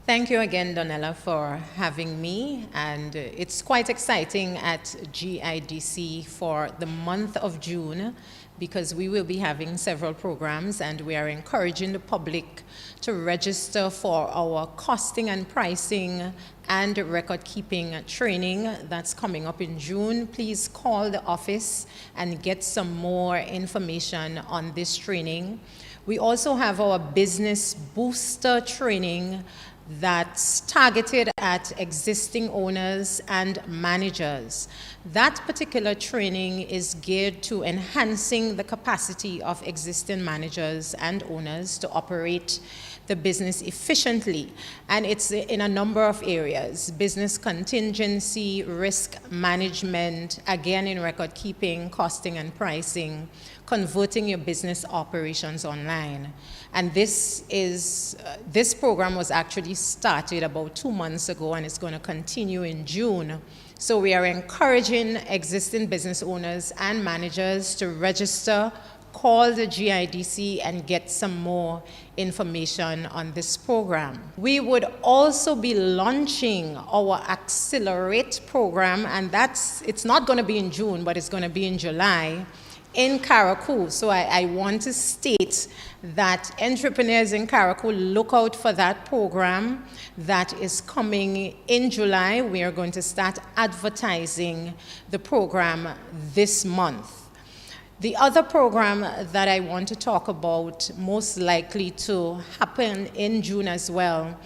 Thank you again, Donella, for having me. And it's quite exciting at GIDC for the month of June, because we will be having several programs, and we are encouraging the public to register for our costing and pricing and record-keeping training that's coming up in June. Please call the office and get some more information on this training. We also have our Business Booster training that's targeted at existing owners and managers. That particular training is geared to enhancing the capacity of existing managers and owners to operate the business efficiently. And it's in a number of areas: business contingency, risk management, again in record keeping, costing and pricing, converting your business operations online. And this program was actually started about 2 months ago, and it's going to continue in June. So we are encouraging existing business owners and managers to register, call the GIDC, and get some more information on this program. We would also be launching our Accelerate program, and it's not going to be in June, but it's going to be in July, in Karakou. So I want to state that entrepreneurs in Karakou, look out for that program that is coming in July. We are going to start advertising the program this month. The other program that I want to talk about, most likely to happen in June as well,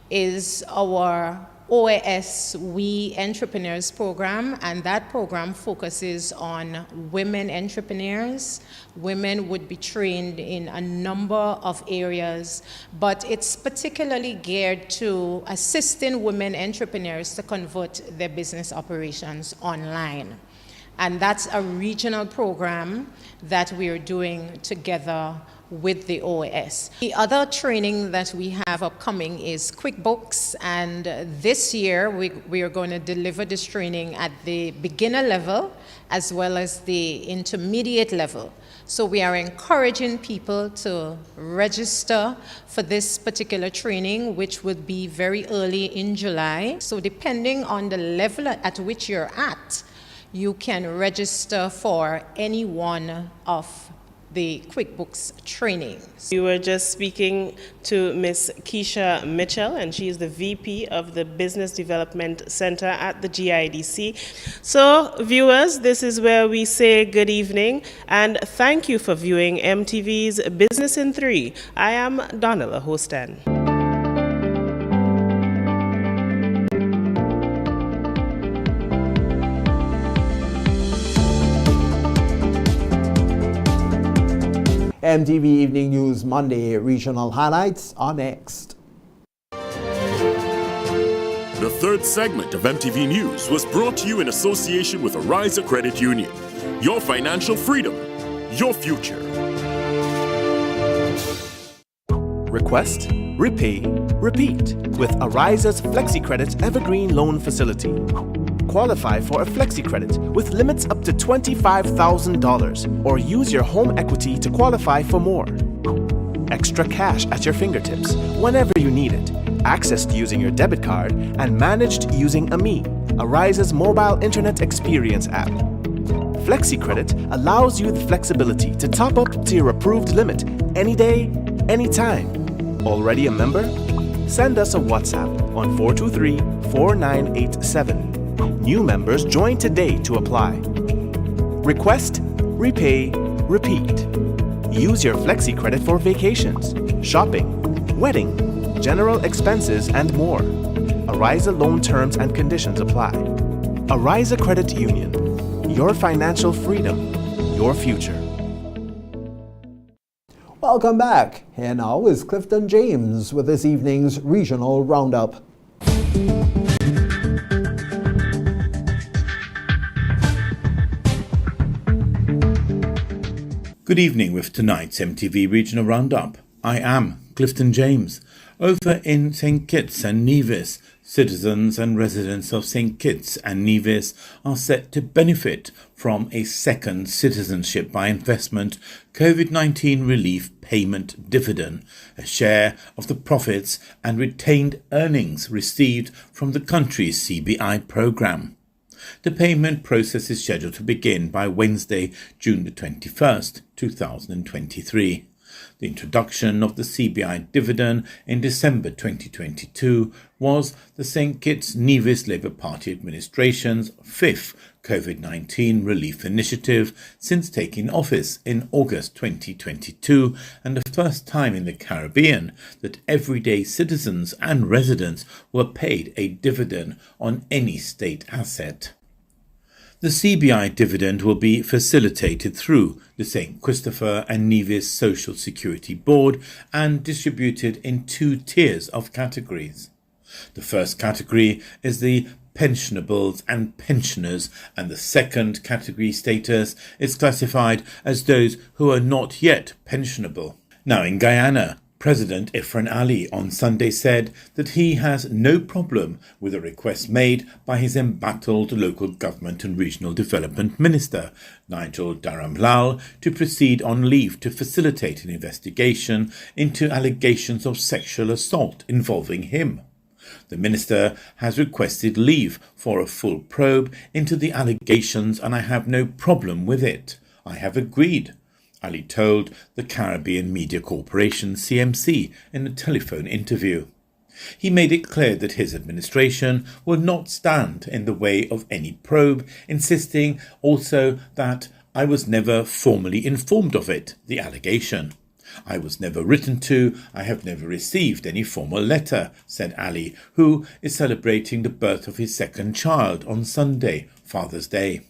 is our OAS We Entrepreneurs program, and that program focuses on women entrepreneurs. Women would be trained in a number of areas, but it's particularly geared to assisting women entrepreneurs to convert their business operations online. And that's a regional program that we are doing together with the OAS. The other training that we have upcoming is QuickBooks, and this year we are going to deliver this training at the beginner level as well as the intermediate level. So we are encouraging people to register for this particular training, which would be very early in July. So depending on the level at which you're at, you can register for any one of the QuickBooks trainings. We were just speaking to Miss Keisha Mitchell, and she is the VP of the Business Development Center at the GIDC. So, viewers, this is where we say good evening, and thank you for viewing MTV's Business in 3. I am Donella Hosten. MTV Evening News Monday regional highlights are next. The third segment of MTV News was brought to you in association with Ariza Credit Union. Your financial freedom, your future. Request, repay, repeat with Ariza's FlexiCredit Evergreen Loan Facility. Qualify for a FlexiCredit with limits up to $25,000, or use your home equity to qualify for more. Extra cash at your fingertips whenever you need it, accessed using your debit card, and managed using AMI, Ariza's mobile internet experience app. FlexiCredit allows you the flexibility to top up to your approved limit any day, anytime. Already a member? Send us a WhatsApp on 423-4987. New members join today to apply. Request, repay, repeat. Use your FlexiCredit for vacations, shopping, wedding, general expenses, and more. Ariza loan terms and conditions apply. Ariza Credit Union. Your financial freedom, your future. Welcome back. Here now is Clifton James with this evening's regional roundup. Good evening with tonight's MTV Regional Roundup. I am Clifton James. Over in St. Kitts and Nevis, citizens and residents of St. Kitts and Nevis are set to benefit from a second citizenship by investment COVID-19 relief payment dividend, a share of the profits and retained earnings received from the country's CBI program. The payment process is scheduled to begin by Wednesday, June the 21st, 2023. The introduction of the CBI dividend in December 2022 was the St. Kitts Nevis Labour Party administration's fifth COVID-19 relief initiative since taking office in August 2022 and the first time in the Caribbean that everyday citizens and residents were paid a dividend on any state asset. The CBI dividend will be facilitated through the St. Christopher and Nevis Social Security Board and distributed in two tiers of categories. The first category is the pensionables and pensioners, and the second category status is classified as those who are not yet pensionable. Now in Guyana, President Ifran Ali on Sunday said that he has no problem with a request made by his embattled local government and regional development minister, Nigel Dharamlal, to proceed on leave to facilitate an investigation into allegations of sexual assault involving him. The minister has requested leave for a full probe into the allegations and I have no problem with it. I have agreed, Ali told the Caribbean Media Corporation CMC in a telephone interview. He made it clear that his administration will not stand in the way of any probe, insisting also that I was never formally informed of it, the allegation. I was never written to, I have never received any formal letter, said Ali, who is celebrating the birth of his second child on Sunday, Father's Day.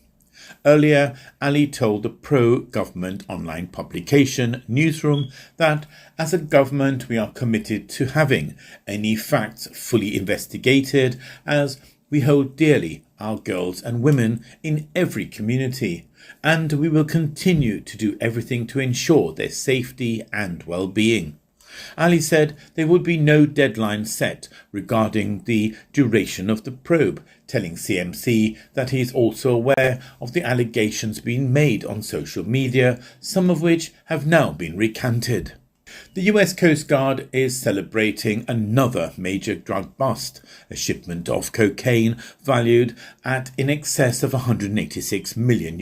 Earlier, Ali told the pro-government online publication Newsroom that as a government we are committed to having any facts fully investigated as we hold dearly our girls and women in every community, and we will continue to do everything to ensure their safety and well-being. Ali said there would be no deadline set regarding the duration of the probe, telling CMC that he is also aware of the allegations being made on social media, some of which have now been recanted. The US Coast Guard is celebrating another major drug bust. A shipment of cocaine valued at in excess of $186 million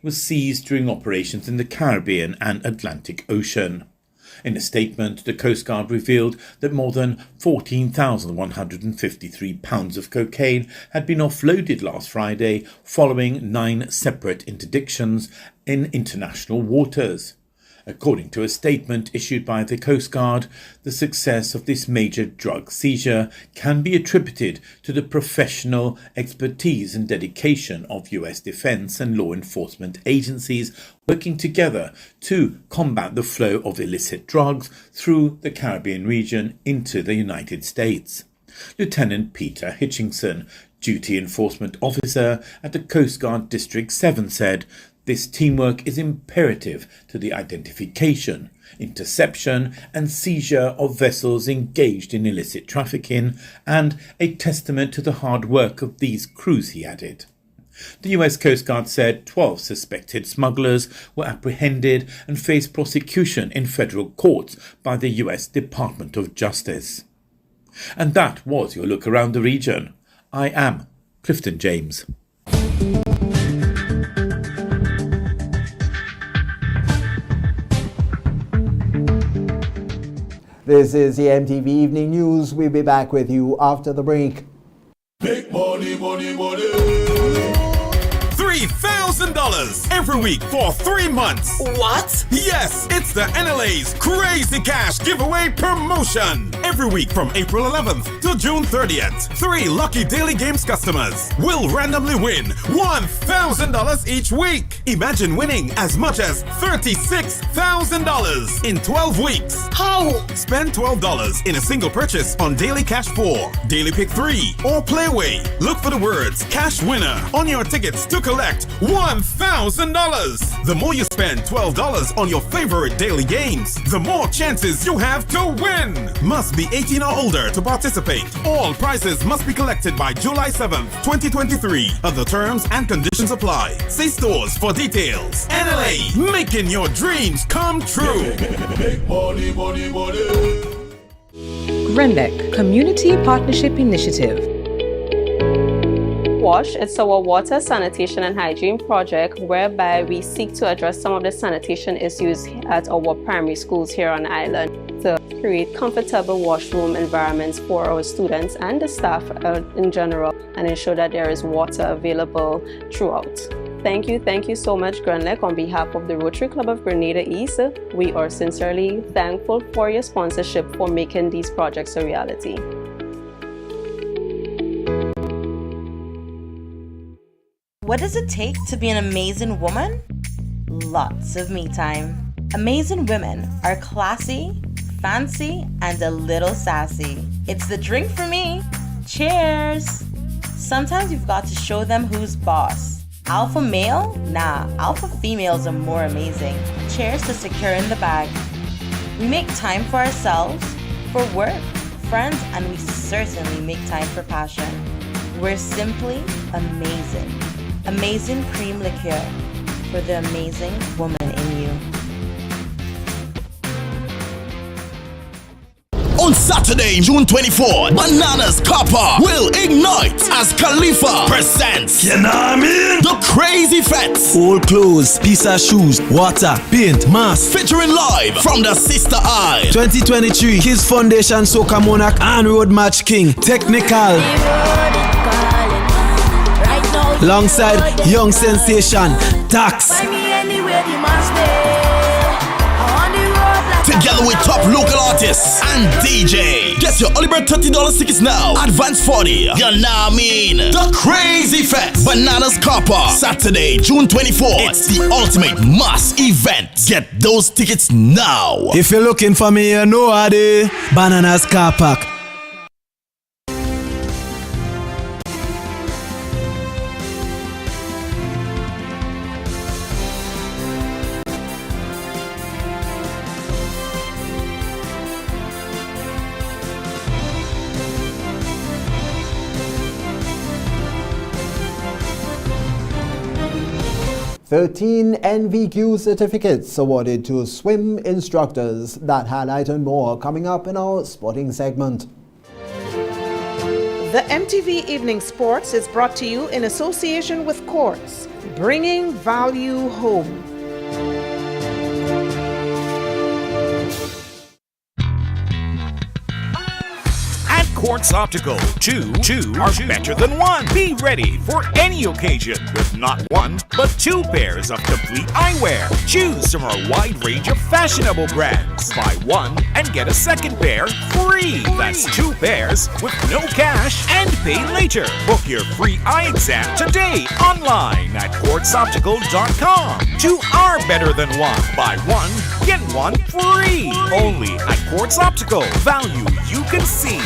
was seized during operations in the Caribbean and Atlantic Ocean. In a statement, the Coast Guard revealed that more than 14,153 pounds of cocaine had been offloaded last Friday following 9 separate interdictions in international waters. According to a statement issued by the Coast Guard, the success of this major drug seizure can be attributed to the professional expertise and dedication of US defense and law enforcement agencies working together to combat the flow of illicit drugs through the Caribbean region into the United States. Lieutenant Peter Hitchingson, Duty Enforcement Officer at the Coast Guard District 7, said, "This teamwork is imperative to the identification, interception and seizure of vessels engaged in illicit trafficking and a testament to the hard work of these crews," he added. The US Coast Guard said 12 suspected smugglers were apprehended and face prosecution in federal courts by the US Department of Justice. And that was your look around the region. I am Clifton James. This is the MTV Evening News. We'll be back with you after the break. Big money, money, money. 3,000 $1,000 every week for 3 months. What? Yes, it's the NLA's Crazy Cash Giveaway Promotion. Every week from April 11th to June 30th, 3 lucky Daily Games customers will randomly win $1,000 each week. Imagine winning as much as $36,000 in 12 weeks. How? Spend $12 in a single purchase on Daily Cash 4, Daily Pick 3, or Playway. Look for the words Cash Winner on your tickets to collect $1,000. The more you spend $12 on your favorite daily games, the more chances you have to win. Must be 18 or older to participate. All prizes must be collected by July 7th, 2023. Other terms and conditions apply. See stores for details. NLA, making your dreams come true. GRENDEC Community Partnership Initiative. WASH, it's our water, sanitation and hygiene project whereby we seek to address some of the sanitation issues at our primary schools here on the island to create comfortable washroom environments for our students and the staff in general and ensure that there is water available throughout. Thank you so much, GRENDEC. On behalf of the Rotary Club of Grenada East, we are sincerely thankful for your sponsorship for making these projects a reality. What does it take to be an amazing woman? Lots of me time. Amazing women are classy, fancy, and a little sassy. It's the drink for me. Cheers! Sometimes you've got to show them who's boss. Alpha male? Nah, alpha females are more amazing. Cheers to securing the bag. We make time for ourselves, for work, friends, and we certainly make time for passion. We're simply amazing. Amazing cream liqueur for the amazing woman in you. On Saturday, June 24th, Bananas Copper will ignite as Khalifa presents The Crazy Fets. Old clothes, piece of shoes, water, paint, mask. Featuring live from the Sister Eye. 2023 Kids Foundation Soca Monarch and Road Match King Technical. Alongside Young Sensation, Tax. Together with top local artists and DJ. Get your early bird $30 tickets now. Advance 40. You know what I mean? The Crazy Fest. Bananas Copper. Saturday, June 24th. It's the ultimate mass event. Get those tickets now. If you're looking for me, you know how they Bananas Car Park. $13 NVQ certificates awarded to swim instructors. That highlight and more coming up in our sporting segment. The MTV Evening Sports is brought to you in association with Courts, bringing value home. Quartz Optical. Two are better than one. Be ready for any occasion with not one, but 2 pairs of complete eyewear. Choose from our wide range of fashionable brands. Buy one and get a second pair free. That's 2 pairs with no cash and pay later. Book your free eye exam today online at quartzoptical.com. 2 are better than one. Buy one, get one free. Only at Quartz Optical. Value you can see.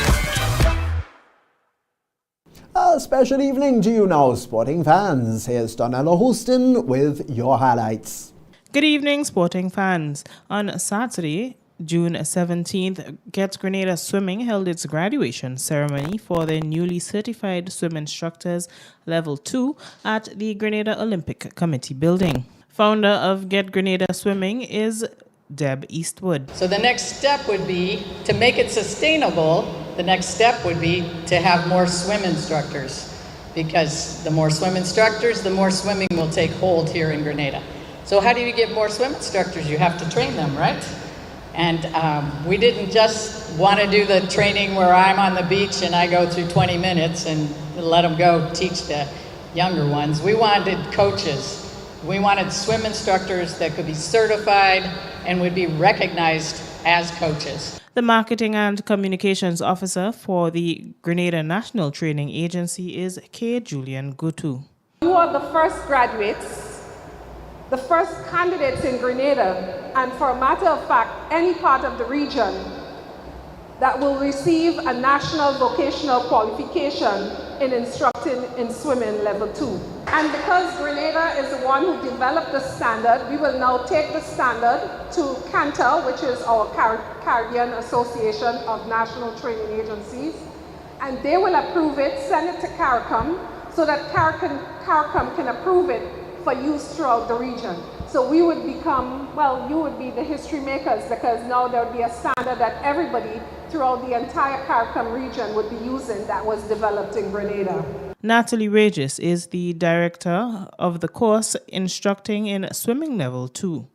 A special evening to you now, sporting fans. Here's Donella Houston with your highlights. Good evening, sporting fans. On Saturday, June 17th, Get Grenada Swimming held its graduation ceremony for their newly certified swim instructors Level 2 at the Grenada Olympic Committee building. Founder of Get Grenada Swimming is Deb Eastwood. So the next step would be to make it sustainable. The next step would be to have more swim instructors, because the more swim instructors, the more swimming will take hold here in Grenada. So how do you get more swim instructors? You have to train them, right? And we didn't just want to do the training where I'm on the beach and I go through 20 minutes and let them go teach the younger ones. We wanted coaches We wanted swim instructors that could be certified and would be recognized as coaches. The Marketing and Communications Officer for the Grenada National Training Agency is K. Julian Gutu. You are the first graduates, the first candidates in Grenada, and for a matter of fact, any part of the region that will receive a national vocational qualification in instructing in swimming level 2. And because Grenada is the one who developed the standard, we will now take the standard to CANTA, which is our Caribbean Association of National Training Agencies, and they will approve it, send it to CARICOM, so that CARICOM can approve it for use throughout the region. So we would become, well, you would be the history makers, because now there would be a standard that everybody throughout the entire CARICOM region would be using that was developed in Grenada. Natalie Regis is the director of the course instructing in swimming level 2.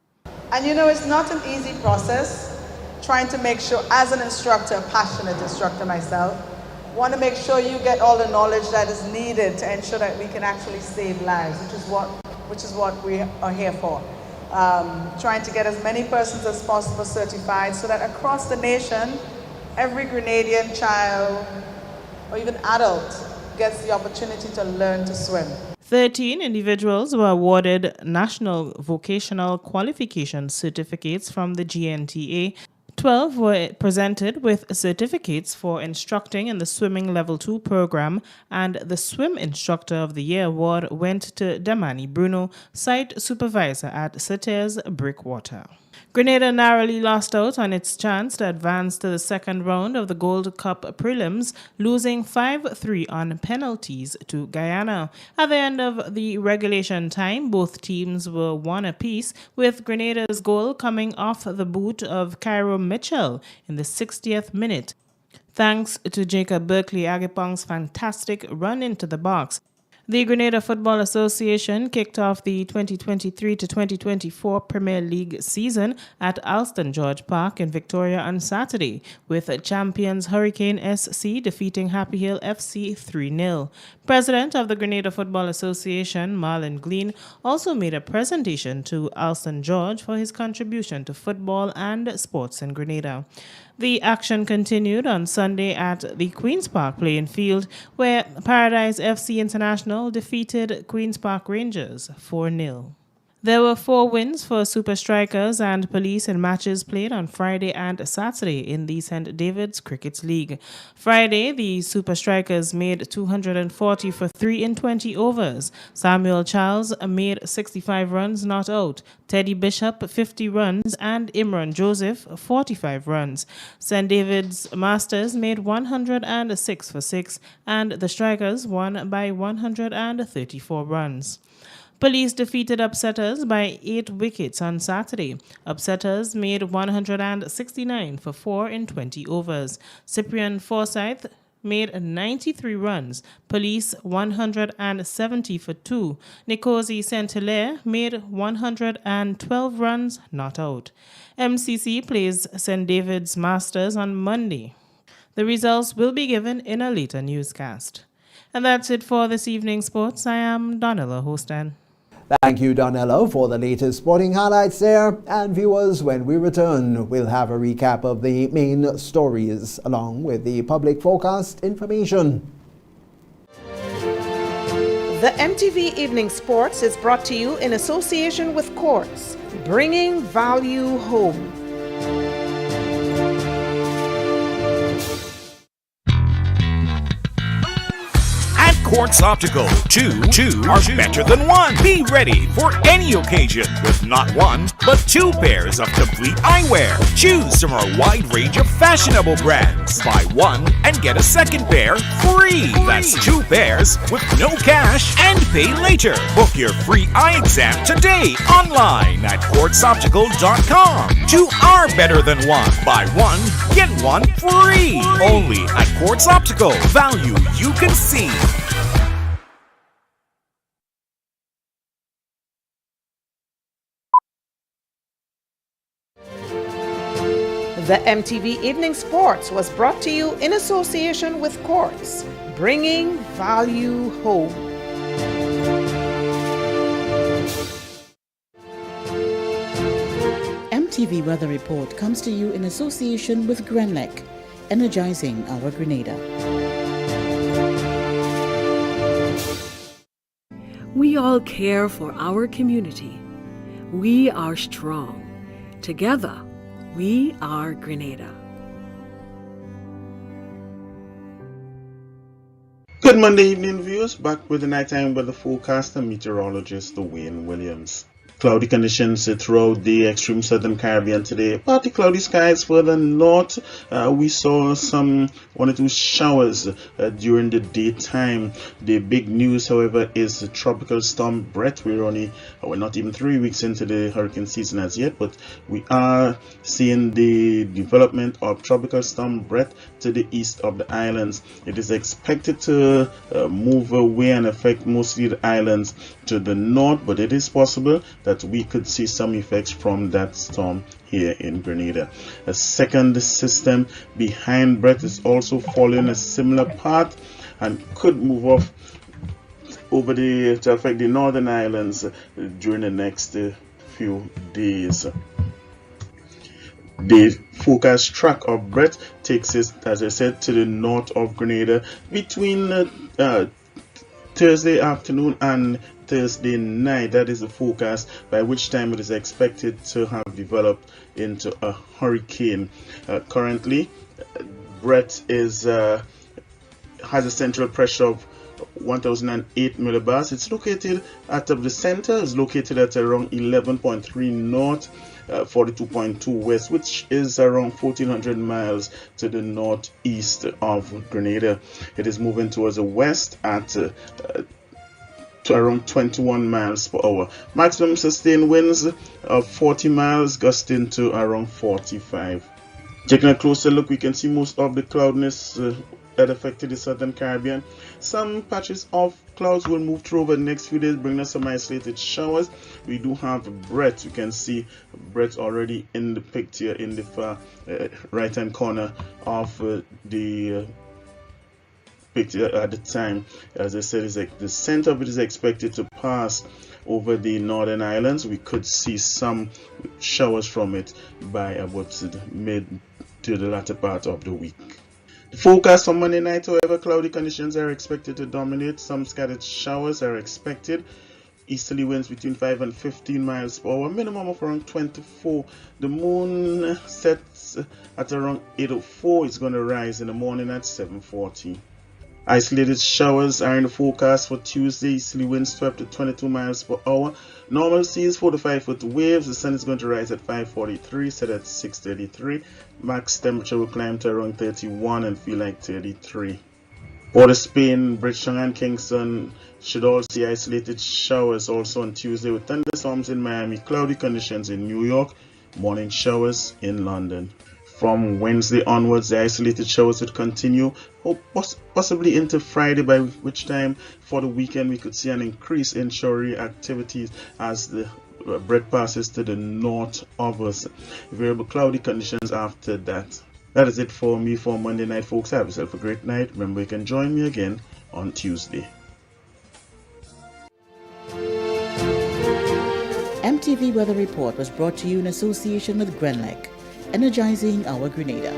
And you know, it's not an easy process trying to make sure, as an instructor, a passionate instructor myself, want to make sure you get all the knowledge that is needed to ensure that we can actually save lives, which is what we are here for. Trying to get as many persons as possible certified so that across the nation, every Grenadian child or even adult gets the opportunity to learn to swim. 13 individuals were awarded National Vocational Qualification Certificates from the GNTA. 12 were presented with certificates for instructing in the Swimming Level 2 program, and the Swim Instructor of the Year award went to Damani Bruno, site supervisor at Sater's Brickwater. Grenada narrowly lost out on its chance to advance to the second round of the Gold Cup prelims, losing 5-3 on penalties to Guyana. At the end of the regulation time, both teams were one apiece, with Grenada's goal coming off the boot of Cairo Mitchell in the 60th minute, thanks to Jacob Berkeley Agapong's fantastic run into the box. The Grenada Football Association kicked off the 2023-2024 Premier League season at Alston George Park in Victoria on Saturday, with champions Hurricane SC defeating Happy Hill FC 3-0. President of the Grenada Football Association, Marlon Glean, also made a presentation to Alston George for his contribution to football and sports in Grenada. The action continued on Sunday at the Queen's Park playing field, where Paradise FC International defeated Queen's Park Rangers 4-0. There were 4 wins for Super Strikers and Police in matches played on Friday and Saturday in the St. David's Cricket League. Friday, the Super Strikers made 240 for 3 in 20 overs. Samuel Charles made 65 runs not out, Teddy Bishop 50 runs, and Imran Joseph 45 runs. St. David's Masters made 106 for 6, and the Strikers won by 134 runs. Police defeated Upsetters by 8 wickets on Saturday. Upsetters made 169 for 4 in 20 overs. Cyprian Forsyth made 93 runs. Police 170 for 2. Nkosi Saint-Hilaire made 112 runs not out. MCC plays St. David's Masters on Monday. The results will be given in a later newscast. And that's it for this evening's sports. I am Donella Hostan. Thank you, Donella, for the latest sporting highlights there. And viewers, when we return, we'll have a recap of the main stories along with the public forecast information. The MTV Evening Sports is brought to you in association with Quartz, bringing value home. Quartz Optical. Two are better than one. Be ready for any occasion with not one, but 2 pairs of complete eyewear. Choose from our wide range of fashionable brands. Buy one and get a second pair free. That's 2 pairs with no cash and pay later. Book your free eye exam today online at quartzoptical.com. 2 are better than one. Buy one, get one free. Only at Quartz Optical. Value you can see. The MTV Evening Sports was brought to you in association with Quartz, bringing value home. MTV Weather Report comes to you in association with Grenlec, energizing our Grenada. We all care for our community. We are strong. Together, we are Grenada. Good Monday evening, viewers. Back with the nighttime weather forecast and meteorologist Wayne Williams. Cloudy conditions throughout the extreme southern Caribbean today. Partly cloudy skies further north. We saw some 1 or 2 showers during the daytime. The big news, however, is the tropical storm Brett. We're not even 3 weeks into the hurricane season as yet, but we are seeing the development of tropical storm Brett to the east of the islands. It is expected to move away and affect mostly the islands to the north, but it is possible that we could see some effects from that storm here in Grenada. A second system behind Brett is also following a similar path and could move off over to affect the northern islands during the next few days. The forecast track of Brett takes us, as I said, to the north of Grenada between Thursday afternoon and Thursday night. That is the forecast, by which time it is expected to have developed into a hurricane. Currently, Brett has a central pressure of 1008 millibars. It's located at the center, is located at around 11.3 north, 42.2 west, which is around 1400 miles to the northeast of Grenada. It is moving towards the west at to around 21 miles per hour. Maximum sustained winds of 40 miles, gusting to around 45. Taking a closer look, we can see most of the cloudiness that affected the southern Caribbean. Some patches of clouds will move through over the next few days, bringing us some isolated showers. We do have Brett. You can see Brett already in the picture in the far right hand corner of the picture at the time. As I said, the center of it is expected to pass over the northern islands. We could see some showers from it by about the mid to the latter part of the week. The forecast for Monday night, however, cloudy conditions are expected to dominate. Some scattered showers are expected. Easterly winds between 5 and 15 miles per hour, minimum of around 24. The moon sets at around 8:04. It's going to rise in the morning at 7:40. Isolated showers are in the forecast for Tuesday. Easterly winds 12 to 22 miles per hour. Normal seas 4 to 5 foot waves. The sun is going to rise at 5:43, set at 6:33. Max temperature will climb to around 31 and feel like 33. Port of Spain, Bridgetown and Kingston should all see isolated showers also on Tuesday, with thunderstorms in Miami, cloudy conditions in New York, morning showers in London. From Wednesday onwards, the isolated showers would continue, possibly into Friday, by which time for the weekend we could see an increase in showery activities as the Brett passes to the north of us. Variable cloudy conditions after that. That is it for me for Monday night, folks. Have yourself a great night. Remember, you can join me again on Tuesday. MTV Weather Report was brought to you in association with Grenlec, energizing our Grenada.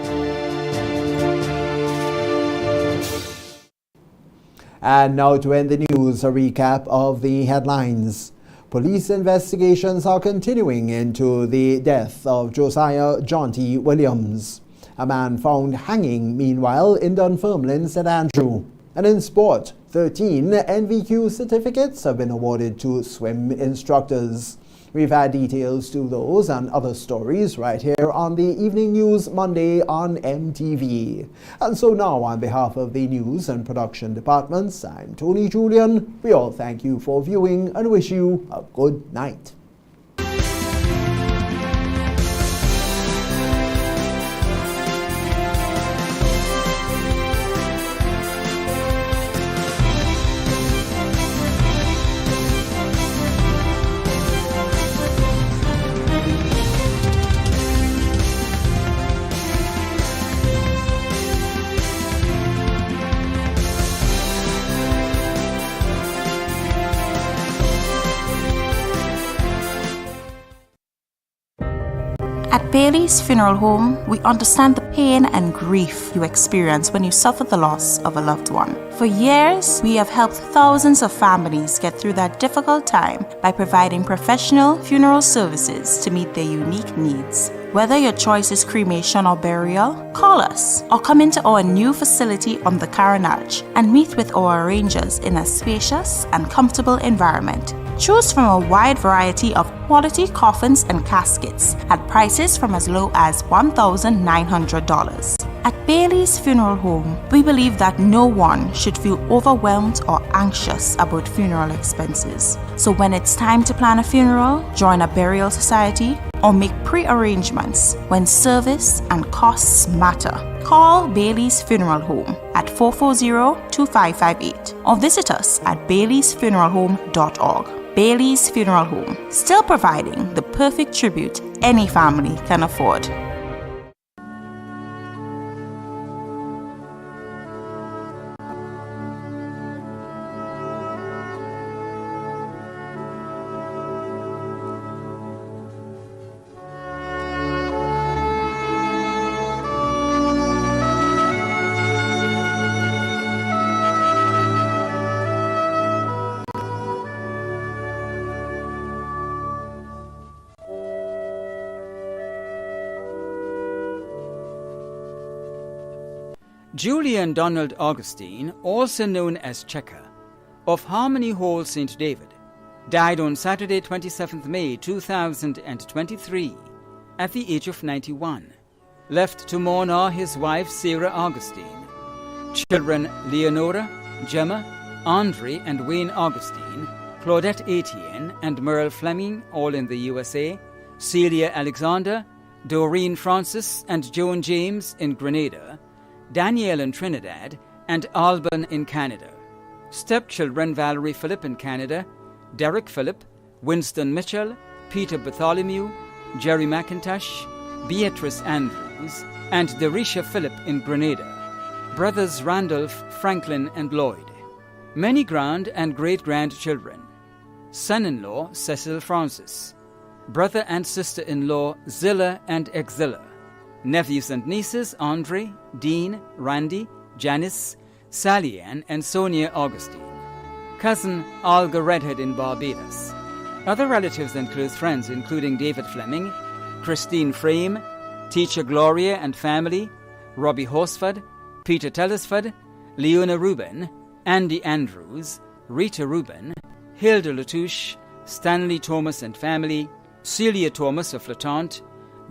And now to end the news, a recap of the headlines. Police investigations are continuing into the death of Josiah John T. Williams, a man found hanging meanwhile in Dunfermline, St. Andrew. And in sport, 13 NVQ certificates have been awarded to swim instructors. We've had details to those and other stories right here on the Evening News Monday on MTV. And so now, on behalf of the news and production departments, I'm Tony Julian. We all thank you for viewing and wish you a good night. At Bailey's Funeral Home, we understand the pain and grief you experience when you suffer the loss of a loved one. For years, we have helped thousands of families get through that difficult time by providing professional funeral services to meet their unique needs. Whether your choice is cremation or burial, call us or come into our new facility on the Carenage and meet with our arrangers in a spacious and comfortable environment. Choose from a wide variety of quality coffins and caskets at prices from as low as $1,900. At Bailey's Funeral Home, we believe that no one should feel overwhelmed or anxious about funeral expenses. So when it's time to plan a funeral, join a burial society, or make pre-arrangements when service and costs matter, call Bailey's Funeral Home at 440-2558 or visit us at baileysfuneralhome.org. Bailey's Funeral Home, still providing the perfect tribute any family can afford. Julian Donald Augustine, also known as Checker, of Harmony Hall, St. David, died on Saturday 27th May 2023 at the age of 91. Left to mourn are his wife Sarah Augustine, children Leonora, Gemma, Andre and Wayne Augustine, Claudette Etienne and Merle Fleming, all in the USA, Celia Alexander, Doreen Francis and Joan James in Grenada, Danielle in Trinidad, and Alban in Canada. Stepchildren Valerie Phillip in Canada, Derek Phillip, Winston Mitchell, Peter Bartholomew, Jerry McIntosh, Beatrice Andrews, and Derisha Phillip in Grenada. Brothers Randolph, Franklin, and Lloyd. Many grand and great-grandchildren. Son-in-law Cecil Francis. Brother and sister-in-law Zilla and Exilla. Nephews and nieces Andre, Dean, Randy, Janice, Sally Ann, and Sonia Augustine. Cousin Olga Redhead in Barbados. Other relatives and close friends including David Fleming, Christine Frame, Teacher Gloria and family, Robbie Horsford, Peter Tellisford, Leona Rubin, Andy Andrews, Rita Rubin, Hilda Latouche, Stanley Thomas and family, Celia Thomas of Latante,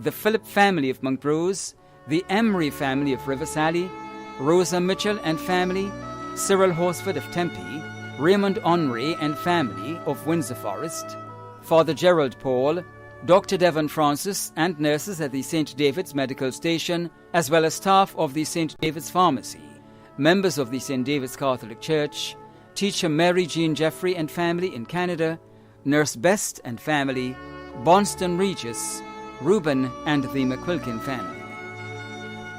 the Phillip family of Montrose, the Emery family of River Sally, Rosa Mitchell and family, Cyril Horsford of Tempe, Raymond Henry and family of Windsor Forest, Father Gerald Paul, Dr. Devon Francis and nurses at the St. David's Medical Station, as well as staff of the St. David's Pharmacy, members of the St. David's Catholic Church, Teacher Mary Jean Jeffrey and family in Canada, Nurse Best and family, Bonston Regis, Reuben and the McQuilkin family.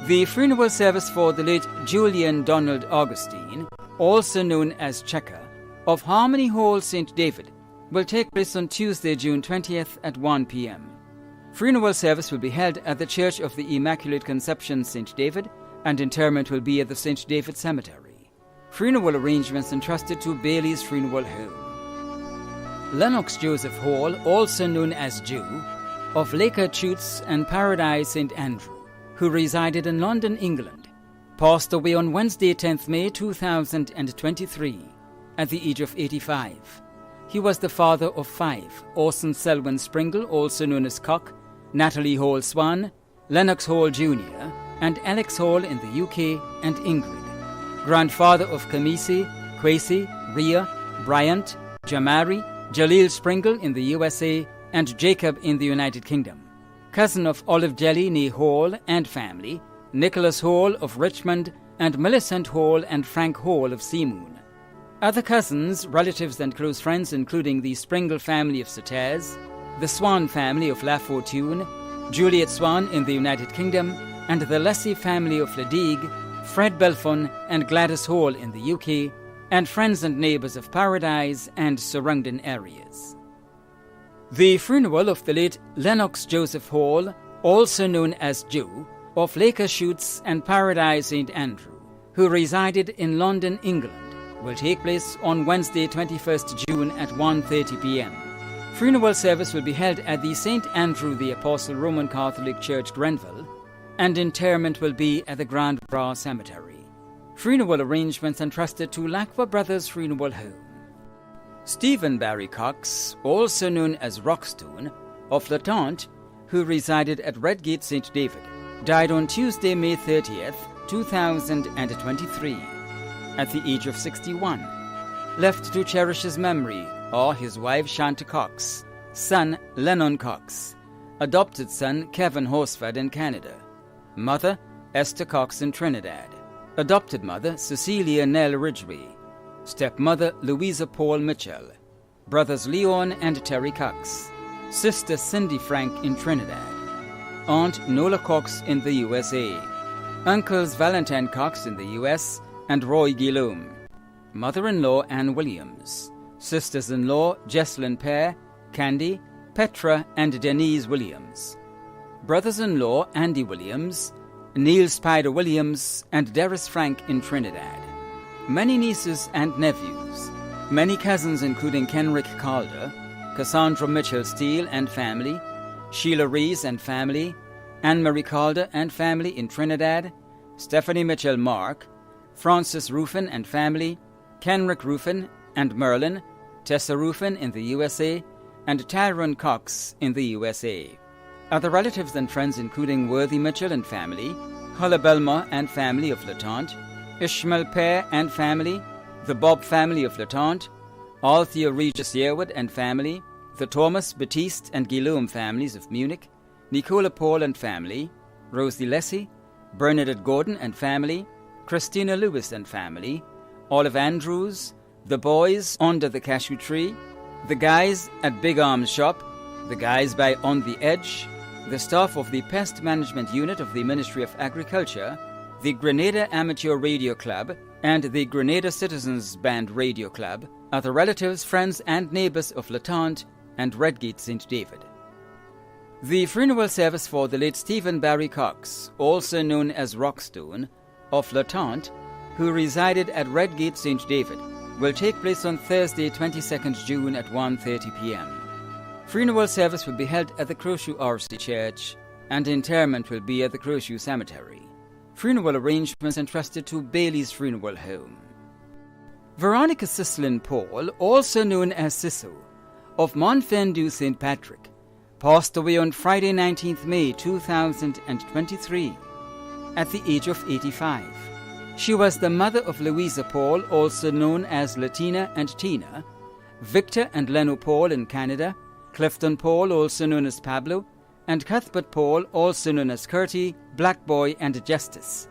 The funeral service for the late Julian Donald Augustine, also known as Checker, of Harmony Hall, St. David, will take place on Tuesday, June 20th at 1 p.m. Funeral service will be held at the Church of the Immaculate Conception, St. David, and interment will be at the St. David Cemetery. Funeral arrangements entrusted to Bailey's Funeral Home. Lennox Joseph Hall, also known as Jew, of Laker Chutes and Paradise St. Andrew, who resided in London, England, passed away on Wednesday, 10th May 2023, at the age of 85. He was the father of 5, Orson Selwyn Springle, also known as Cock, Natalie Hall Swan, Lennox Hall Jr., and Alex Hall in the UK, and Ingrid. Grandfather of Kamisi, Kwesi, Rhea, Bryant, Jamari, Jaleel Springle in the USA, and Jacob in the United Kingdom. Cousin of Olive Jelly nee Hall and family, Nicholas Hall of Richmond, and Millicent Hall and Frank Hall of Seamoon. Other cousins, relatives and close friends including the Springle family of Sauters, the Swan family of La Fortune, Juliet Swan in the United Kingdom, and the Leslie family of Ladigue, Fred Belfon and Gladys Hall in the UK, and friends and neighbours of Paradise and surrounding areas. The funeral of the late Lennox Joseph Hall, also known as Joe, of Laker Shoots and Paradise St. Andrew, who resided in London, England, will take place on Wednesday, 21st June at 1:30 p.m. Funeral service will be held at the St. Andrew the Apostle Roman Catholic Church, Grenville, and interment will be at the Grand Bras Cemetery. Funeral arrangements entrusted to Lacqua Brothers Funeral Home. Stephen Barry Cox, also known as Rockstone, of Latente, who resided at Redgate St. David, died on Tuesday, May 30th, 2023, at the age of 61. Left to cherish his memory are his wife Shanta Cox, son Lennon Cox, adopted son Kevin Horsford in Canada, mother Esther Cox in Trinidad, adopted mother Cecilia Nell Ridgway, stepmother Louisa Paul Mitchell, brothers Leon and Terry Cox, sister Cindy Frank in Trinidad, aunt Nola Cox in the USA, uncles Valentine Cox in the US and Roy Guillaume, mother-in-law Anne Williams, sisters-in-law Jesslyn Pear, Candy, Petra and Denise Williams, brothers-in-law Andy Williams, Neil Spider Williams and Derris Frank in Trinidad, many nieces and nephews, many cousins including Kenrick Calder, Cassandra Mitchell Steele and family, Sheila Rees and family, Anne-Marie Calder and family in Trinidad, Stephanie Mitchell Mark, Francis Ruffin and family, Kenrick Ruffin and Merlin, Tessa Ruffin in the USA, and Tyrone Cox in the USA. Other relatives and friends including Worthy Mitchell and family, Hulla Belma and family of Latente, Ishmael Pear and family, the Bob family of Latente, Althea Regis Yearwood and family, the Thomas, Batiste and Guillaume families of Munich, Nicola Paul and family, Rosie Lessie, Bernadette Gordon and family, Christina Lewis and family, Olive Andrews, the boys under the cashew tree, the guys at Big Arms Shop, the guys by On the Edge, the staff of the Pest Management Unit of the Ministry of Agriculture, the Grenada Amateur Radio Club, and the Grenada Citizens Band Radio Club, other relatives, friends and neighbours of Latente and Redgate St. David. The funeral service for the late Stephen Barry Cox, also known as Rockstone, of Latente, who resided at Redgate St. David, will take place on Thursday, 22nd June at 1:30 p.m. Funeral service will be held at the Crowshoe RC Church, and interment will be at the Crowshoe Cemetery. Funeral arrangements entrusted to Bailey's Funeral Home. Veronica Cislin Paul, also known as Cisso, of Montfendu St. Patrick, passed away on Friday, 19th May 2023, at the age of 85. She was the mother of Louisa Paul, also known as Latina and Tina, Victor and Leno Paul in Canada, Clifton Paul, also known as Pablo, and Cuthbert Paul, also known as Curtie, Black Boy and Justice.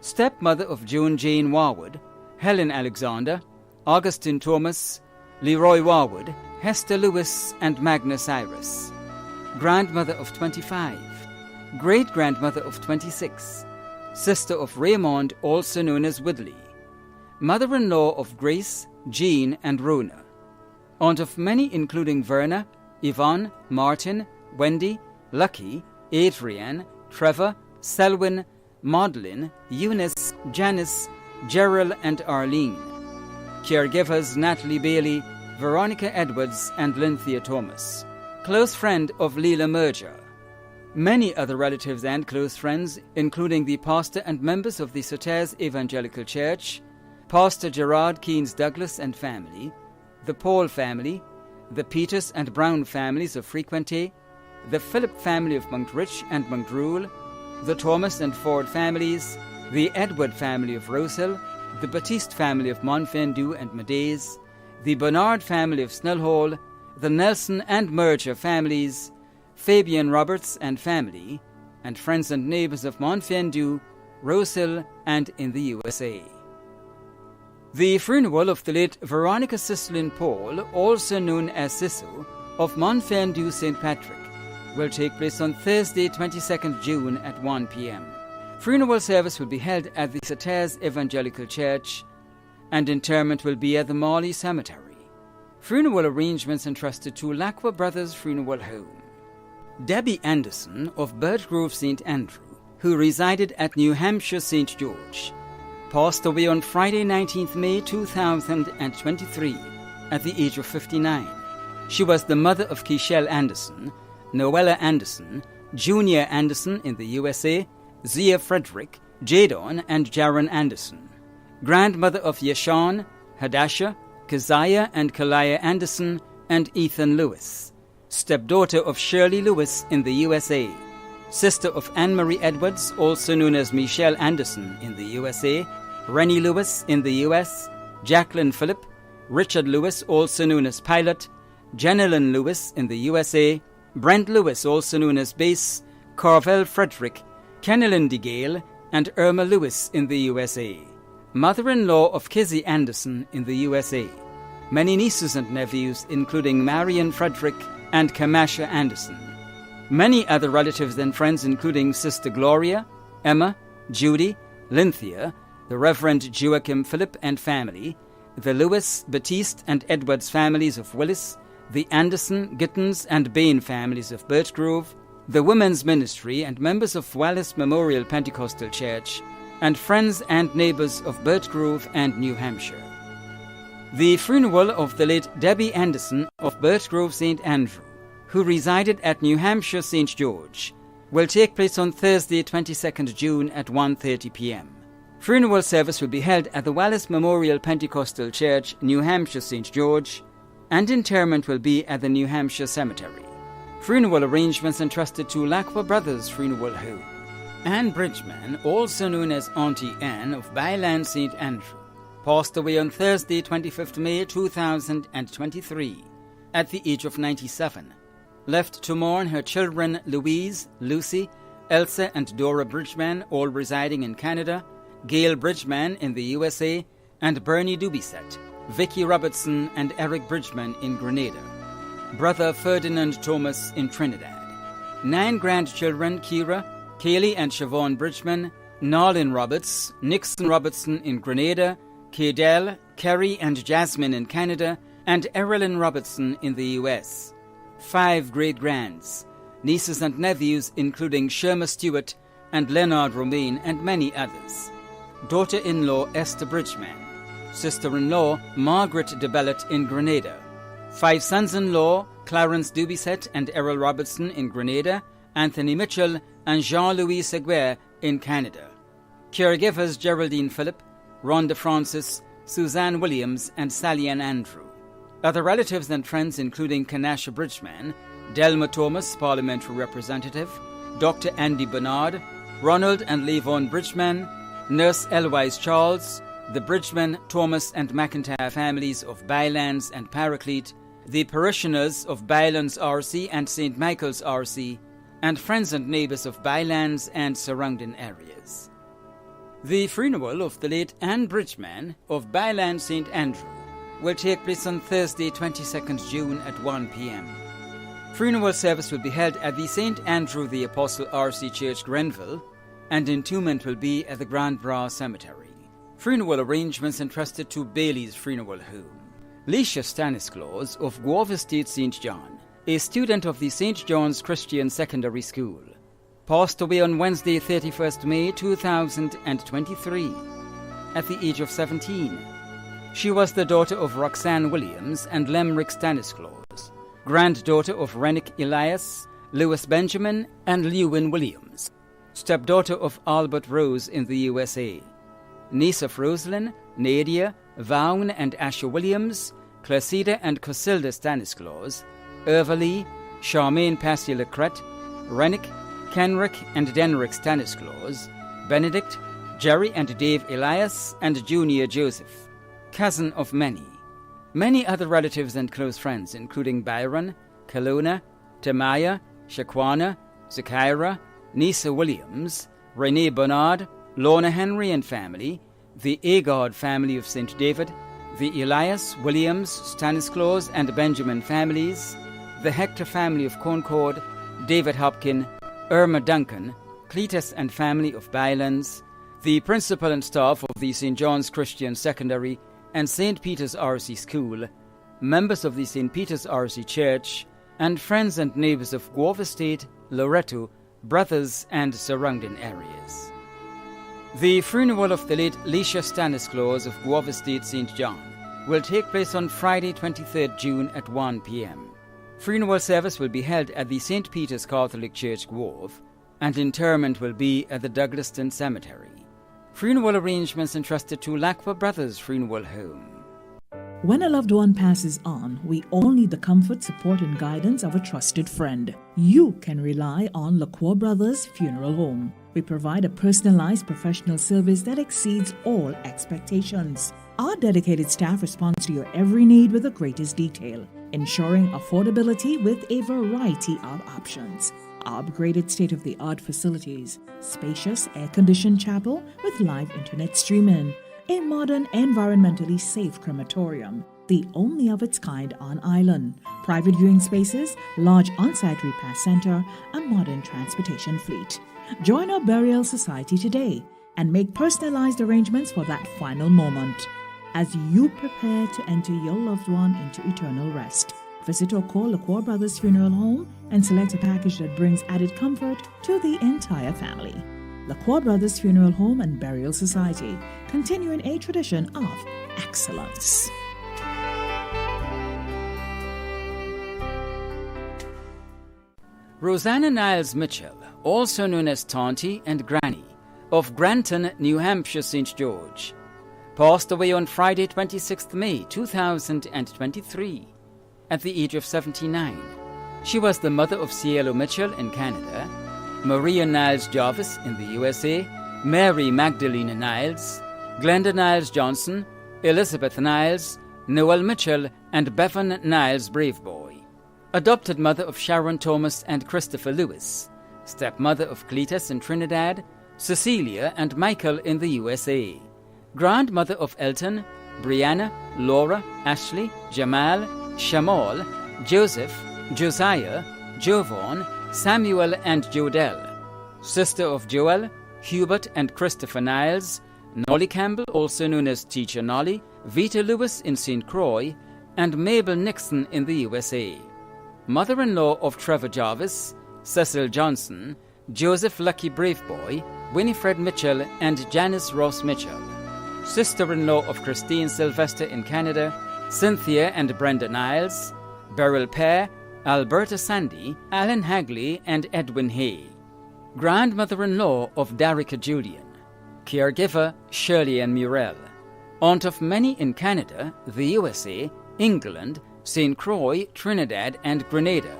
Stepmother of Joan Jane Warwood, Helen Alexander, Augustine Thomas, Leroy Warwood, Hester Lewis and Magnus Cyrus. Grandmother of 25, great-grandmother of 26, sister of Raymond, also known as Woodley, mother-in-law of Grace, Jean, and Rona, aunt of many including Verna, Yvonne, Martin, Wendy, Lucky, Adrian, Trevor, Selwyn, Maudlin, Eunice, Janice, Gerald, and Arlene. Caregivers Natalie Bailey, Veronica Edwards, and Lynthia Thomas. Close friend of Leela Merger. Many other relatives and close friends, including the pastor and members of the Soteres Evangelical Church, Pastor Gerard Keynes Douglas and family, the Paul family, the Peters and Brown families of Frequente, the Philip family of Montrich and Montrule, the Thomas and Ford families, the Edward family of Rosehill, the Batiste family of Montfendu and Medays, the Bernard family of Snellhall, the Nelson and Merger families, Fabian Roberts and family, and friends and neighbours of Montfendu, Rosehill, and in the USA. The funeral of the late Veronica Cislin Paul, also known as Cisso, of Montfendu St. Patrick, will take place on Thursday, 22nd June at 1 p.m. Funeral service will be held at the Soteres Evangelical Church, and interment will be at the Marley Cemetery. Funeral arrangements entrusted to Lacqua Brothers Funeral Home. Debbie Anderson of Birch Grove, St. Andrew, who resided at New Hampshire, St. George, passed away on Friday, 19th May 2023 at the age of 59. She was the mother of Keishelle Anderson, Noella Anderson, Junior Anderson in the USA, Zia Frederick, Jadon and Jaron Anderson, grandmother of Yashawn, Hadasha, Keziah and Kalaya Anderson, and Ethan Lewis, stepdaughter of Shirley Lewis in the USA, sister of Anne-Marie Edwards, also known as Michelle Anderson in the USA, Rennie Lewis in the US, Jacqueline Phillip, Richard Lewis, also known as Pilot, Jenilyn Lewis in the USA, Brent Lewis, also known as Bass, Carvel Frederick, Kennelyn DeGale, and Irma Lewis in the USA, mother-in-law of Kizzy Anderson in the USA, many nieces and nephews including Marion Frederick and Kamasha Anderson, many other relatives and friends including Sister Gloria, Emma, Judy, Lynthia, the Reverend Joachim Phillip and family, the Lewis, Batiste, and Edwards families of Willis, the Anderson, Gittins, and Bain families of Birch Grove, the Women's Ministry and members of Wallace Memorial Pentecostal Church, and friends and neighbors of Birch Grove and New Hampshire. The funeral of the late Debbie Anderson of Birch Grove, St. Andrew, who resided at New Hampshire, St. George, will take place on Thursday, 22nd June at 1:30 p.m. Funeral service will be held at the Wallace Memorial Pentecostal Church, New Hampshire, St. George, and interment will be at the New Hampshire Cemetery. Funeral arrangements entrusted to Lacqua Brothers Funeral Home. Anne Bridgman, also known as Auntie Anne of Byland, St. Andrew, passed away on Thursday, 25th May 2023, at the age of 97. Left to mourn her children Louise, Lucy, Elsa and Dora Bridgman, all residing in Canada, Gail Bridgman in the USA, and Bernie Dubisette, Vicky Robertson and Eric Bridgman in Grenada, brother Ferdinand Thomas in Trinidad, 9 grandchildren Kira, Kaylee and Siobhan Bridgman, Narlin Roberts, Nixon Robertson in Grenada, Kaydell, Kerry and Jasmine in Canada, and Erilyn Robertson in the US, 5 great-grands, nieces and nephews including Sherma Stewart and Leonard Romaine and many others, daughter-in-law Esther Bridgman, sister-in-law Margaret DeBellet in Grenada, 5 sons-in-law Clarence Dubisette and Errol Robertson in Grenada, Anthony Mitchell and Jean-Louis Seguer in Canada, caregivers Geraldine Phillip, Rhonda Francis, Suzanne Williams, and Sally Ann Andrew. Other relatives and friends including Kanasha Bridgman, Delma Thomas, parliamentary representative, Dr. Andy Bernard, Ronald and Levon Bridgman, Nurse Elwise Charles, the Bridgman, Thomas and McIntyre families of Bylands and Paraclete, the parishioners of Bylands RC and St. Michael's RC, and friends and neighbors of Bylands and surrounding areas. The funeral of the late Anne Bridgman of Byland St. Andrew will take place on Thursday, 22nd June at 1 p.m. Funeral service will be held at the St. Andrew the Apostle RC Church, Grenville, and entombment will be at the Grand Bras Cemetery. Funeral arrangements entrusted to Bailey's Funeral Home. Leisha Stanislaus of Guelph Estate, St. John, a student of the St. John's Christian Secondary School, passed away on Wednesday, 31st May 2023, at the age of 17. She was the daughter of Roxanne Williams and Lemrick Stanislaus, granddaughter of Rennick Elias, Lewis Benjamin, and Lewin Williams, stepdaughter of Albert Rose in the USA, niece of Rosalind, Nadia, Vaughan and Asher Williams, Clasida and Cosilda Stanislaus, Lee, Charmaine Passy-Lecret, Rennick, Kenrick and Denrick Stanislaus, Benedict, Jerry and Dave Elias, and Junior Joseph, cousin of many. Many other relatives and close friends, including Byron, Kelowna, Tamaya, Shaquana, Zakira, Nisa Williams, Renee Bernard, Lorna Henry and family, the Agard family of St. David, the Elias, Williams, Stanislaus, and Benjamin families, the Hector family of Concord, David Hopkin, Irma Duncan, Cletus and family of Bylands, the principal and staff of the St. John's Christian Secondary and St. Peter's RC School, members of the St. Peter's RC Church, and friends and neighbors of Guelph Estate, Loreto, Brothers, and surrounding areas. The funeral of the late Leisha Stanislaus of Guelph Estate, St. John, will take place on Friday, 23rd June at 1 p.m. Funeral service will be held at the St. Peter's Catholic Church, Guelph, and interment will be at the Douglaston Cemetery. Funeral arrangements entrusted to Lacqua Brothers Funeral Home. When a loved one passes on, we all need the comfort, support, and guidance of a trusted friend. You can rely on Lacqua Brothers Funeral Home. We provide a personalized professional service that exceeds all expectations. Our dedicated staff responds to your every need with the greatest detail, ensuring affordability with a variety of options. Our upgraded state-of-the-art facilities, spacious air-conditioned chapel with live internet streaming, a modern, environmentally safe crematorium, the only of its kind on island, private viewing spaces, large on-site repast center, a modern transportation fleet. Join our burial society today and make personalized arrangements for that final moment. As you prepare to enter your loved one into eternal rest, visit or call Lacqua Brothers Funeral Home and select a package that brings added comfort to the entire family. Lacqua Brothers Funeral Home and Burial Society, continuing a tradition of excellence. Rosanna Niles Mitchell, also known as Taunty and Granny, of Granton, New Hampshire, St. George, passed away on Friday, 26th May 2023, at the age of 79. She was the mother of Cielo Mitchell in Canada, Maria Niles Jarvis in the USA, Mary Magdalene Niles, Glenda Niles Johnson, Elizabeth Niles, Noel Mitchell, and Bevan Niles Braveboy. Adopted mother of Sharon Thomas and Christopher Lewis, stepmother of Cletus in Trinidad, Cecilia and Michael in the USA, grandmother of Elton, Brianna, Laura, Ashley, Jamal, Shamal, Joseph, Josiah, Jovan, Samuel and Jodel, sister of Joel, Hubert and Christopher Niles, Nolly Campbell, also known as Teacher Nolly, Vita Lewis in St. Croix, and Mabel Nixon in the USA. Mother-in-law of Trevor Jarvis, Cecil Johnson, Joseph Lucky Braveboy, Winifred Mitchell, and Janice Ross Mitchell. Sister-in-law of Christine Sylvester in Canada, Cynthia and Brenda Niles, Beryl Pear, Alberta Sandy, Alan Hagley, and Edwin Hay. Grandmother-in-law of Darica Julian. Caregiver Shirley Ann Murrell. Aunt of many in Canada, the USA, England, St. Croix, Trinidad, and Grenada.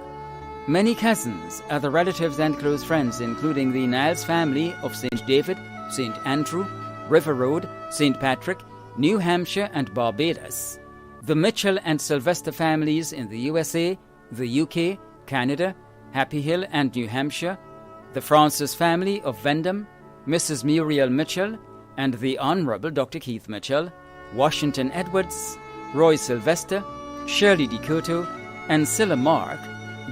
Many cousins, other relatives and close friends, including the Niles family of St. David, St. Andrew, River Road, St. Patrick, New Hampshire, and Barbados. The Mitchell and Sylvester families in the USA, the UK, Canada, Happy Hill, and New Hampshire. The Francis family of Vendham, Mrs. Muriel Mitchell, and the Honorable Dr. Keith Mitchell, Washington Edwards, Roy Sylvester, Shirley DeCoto, and Cilla Mark,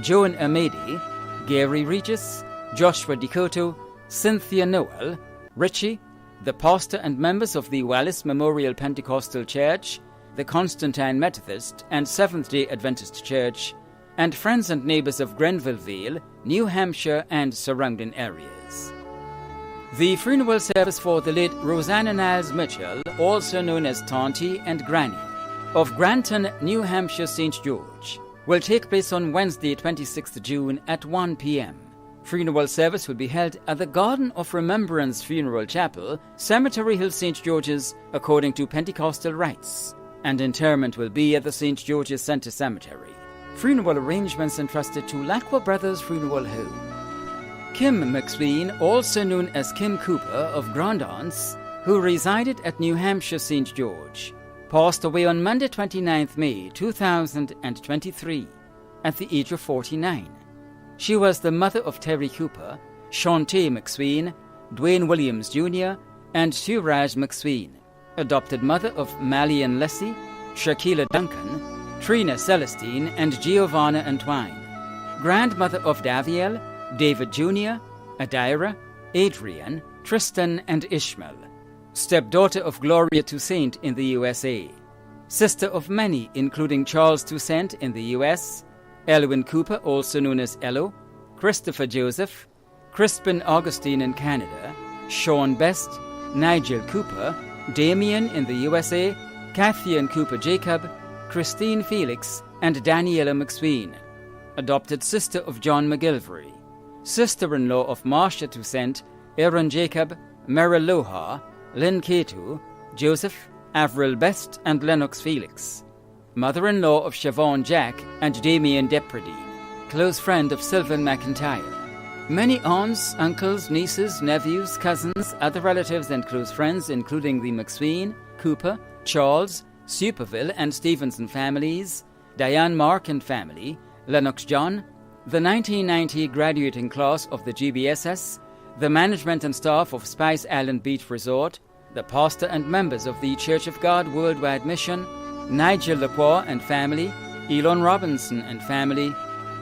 Joan Amady, Gary Regis, Joshua DeCoto, Cynthia Noel, Richie, the pastor and members of the Wallis Memorial Pentecostal Church, the Constantine Methodist and Seventh-day Adventist Church, and friends and neighbors of Grenville Vale, New Hampshire, and surrounding areas. The funeral service for the late Rosanna Niles Mitchell, also known as Taunty and Granny, of Granton, New Hampshire, St. George, will take place on Wednesday, 26th June at 1 p.m. Funeral service will be held at the Garden of Remembrance Funeral Chapel, Cemetery Hill, St. George's, according to Pentecostal rites, and interment will be at the St. George's Centre Cemetery. Funeral arrangements entrusted to Lacqua Brothers Funeral Home. Kim McSween, also known as Kim Cooper of Grandance, who resided at New Hampshire St. George, passed away on Monday 29th May 2023 at the age of 49. She was the mother of Terry Cooper, Shantae McSween, Dwayne Williams Jr., and Suraj McSween, adopted mother of Malian Lessie, Shakila Duncan, Trina Celestine, and Giovanna Antwine, grandmother of Daviel, David Jr., Adira, Adrian, Tristan, and Ishmael, stepdaughter of Gloria Toussaint in the USA, sister of many including Charles Toussaint in the US, Elwyn Cooper, also known as Ello, Christopher Joseph, Crispin Augustine in Canada, Sean Best, Nigel Cooper, Damien in the USA, Kathy and Cooper Jacob, Christine Felix, and Daniela McSween. Adopted sister of John McGilvery. Sister-in-law of Marcia Toussaint, Aaron Jacob, Merrill Loha, Lynn Ketu, Joseph, Avril Best, and Lennox Felix. Mother-in-law of Siobhan Jack and Damien Depredine. Close friend of Sylvan McIntyre. Many aunts, uncles, nieces, nephews, cousins, other relatives and close friends including the McSween, Cooper, Charles, Superville and Stevenson families, Diane Mark and family, Lennox John, the 1990 graduating class of the GBSS, the management and staff of Spice Island Beach Resort, the pastor and members of the Church of God Worldwide Mission, Nigel Lacroix and family, Elon Robinson and family,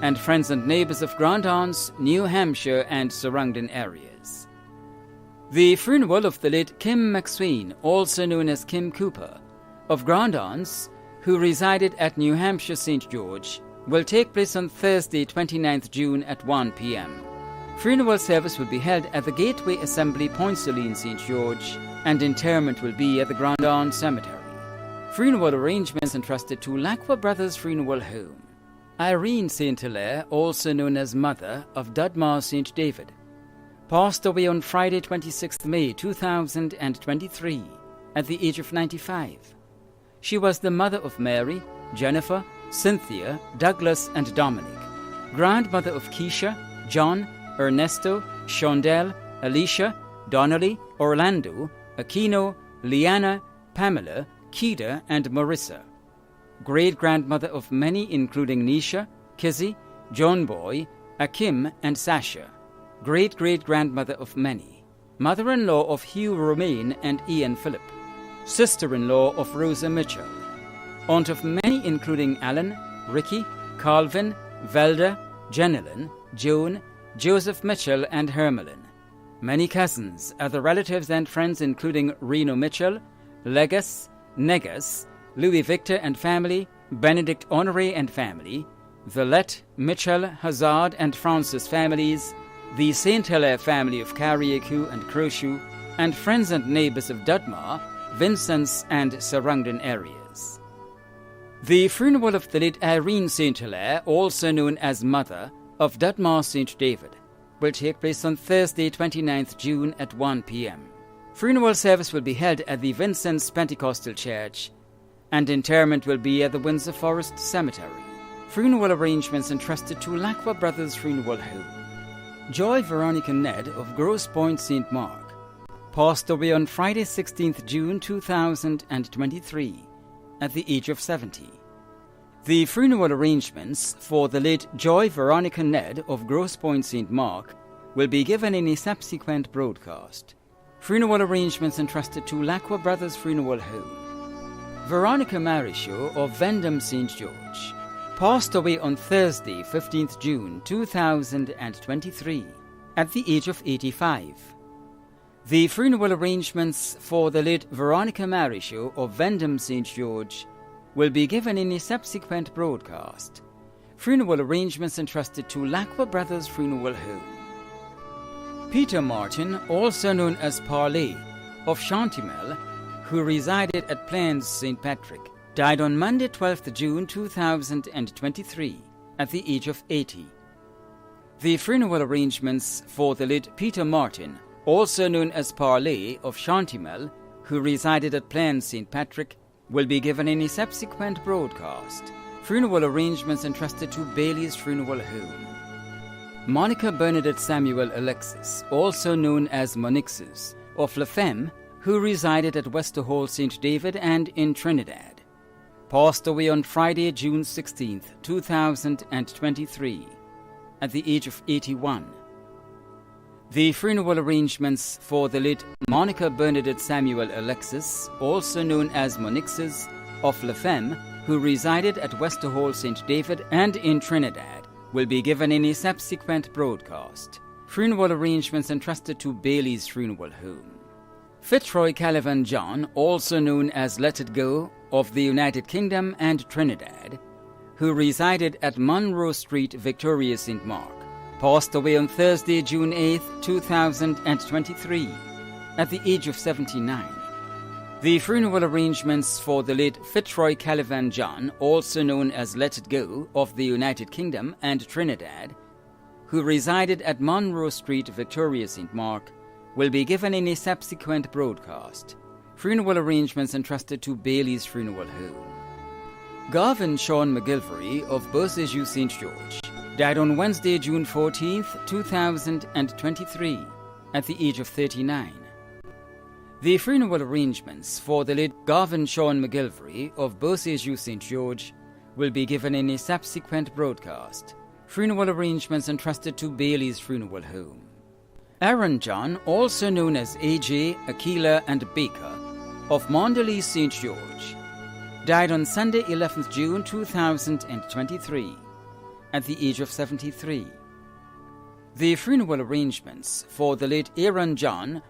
and friends and neighbors of Grand Anse, New Hampshire and surrounding areas. The funeral of the late Kim McSween, also known as Kim Cooper, of Grand Anse, who resided at New Hampshire St. George, will take place on Thursday, 29th June at 1 p.m. Funeral service will be held at the Gateway Assembly, Point Celine, St. George, and interment will be at the Grand Anse Cemetery. Funeral arrangements entrusted to Lacqua Brothers Funeral Home. Irene St. Hilaire, also known as Mother of Dudmar St. David, passed away on Friday, 26th May 2023, at the age of 95. She was the mother of Mary, Jennifer, Cynthia, Douglas, and Dominic, grandmother of Keisha, John, Ernesto, Shondell, Alicia, Donnelly, Orlando, Aquino, Liana, Pamela, Kida, and Marissa. Great-grandmother of many including Nisha, Kizzy, John Boy, Akim, and Sasha. Great-great-grandmother of many. Mother-in-law of Hugh Romaine and Ian Phillip. Sister-in-law of Rosa Mitchell. Aunt of many including Alan, Ricky, Calvin, Velda, Jenilyn, Joan, Joseph Mitchell, and Hermelin. Many cousins, other relatives and friends including Reno Mitchell, Legas, Negas, Louis Victor and family, Benedict Honoré and family, Villette, Mitchell, Hazard, and Francis families, the St. Hilaire family of Carriacou and Crowshoe, and friends and neighbors of Dudmar, Vincent's, and surrounding areas. The funeral of the late Irene St. Hilaire, also known as Mother, of Dudmar St. David, will take place on Thursday, 29th June at 1 p.m. Funeral service will be held at the Vincent's Pentecostal Church, and interment will be at the Windsor Forest Cemetery. Funeral arrangements entrusted to Lacqua Brothers Funeral Home. Joy Veronica Ned of Grosse Pointe St. Mark passed away on Friday, 16th June 2023 at the age of 70. The funeral arrangements for the late Joy Veronica Ned of Grosse Pointe St. Mark will be given in a subsequent broadcast. Funeral arrangements entrusted to Lacqua Brothers Funeral Home. Veronica Marichaud of Vendome St. George passed away on Thursday, 15th June 2023 at the age of 85. The funeral arrangements for the late Veronica Marichaud of Vendome St. George will be given in a subsequent broadcast. Funeral arrangements entrusted to Lacqua Brothers Funeral Home. Peter Martin, also known as Parley, of Chantimel, who resided at Plains St. Patrick, died on Monday, 12th June 2023 at the age of 80. The funeral arrangements for the late Peter Martin, also known as Parley, of Chantimel, who resided at Plains St. Patrick, will be given in a subsequent broadcast. Funeral arrangements entrusted to Bailey's Funeral Home. Monica Bernadette Samuel Alexis, also known as Monixes, of La Femme, who resided at Westerhall St. David and in Trinidad, passed away on Friday, June 16th, 2023, at the age of 81. The funeral arrangements for the late Monica Bernadette Samuel Alexis, also known as Monixes, of La Femme, who resided at Westerhall St. David and in Trinidad, will be given in a subsequent broadcast. Funeral arrangements entrusted to Bailey's Funeral Home. Fitzroy Calivan John, also known as Let It Go, of the United Kingdom and Trinidad, who resided at Monroe Street, Victoria, St. Mark, passed away on Thursday, June 8, 2023, at the age of 79. The funeral arrangements for the late Fitzroy Calivan John, also known as Let It Go, of the United Kingdom and Trinidad, who resided at Monroe Street, Victoria, St. Mark, will be given in a subsequent broadcast. Funeral arrangements entrusted to Bailey's Funeral Home. Garvin Sean McGilvery of Beausejour St. George died on Wednesday, June 14, 2023, at the age of 39. The funeral arrangements for the late Garvin Sean McGilvery of Beausejour St. George will be given in a subsequent broadcast. Funeral arrangements entrusted to Bailey's Funeral Home. Aaron John, also known as AJ, Aquila, and Baker, of Mondelez St. George, died on Sunday, 11th June 2023, at the age of 73. The funeral arrangements for the late Aaron John,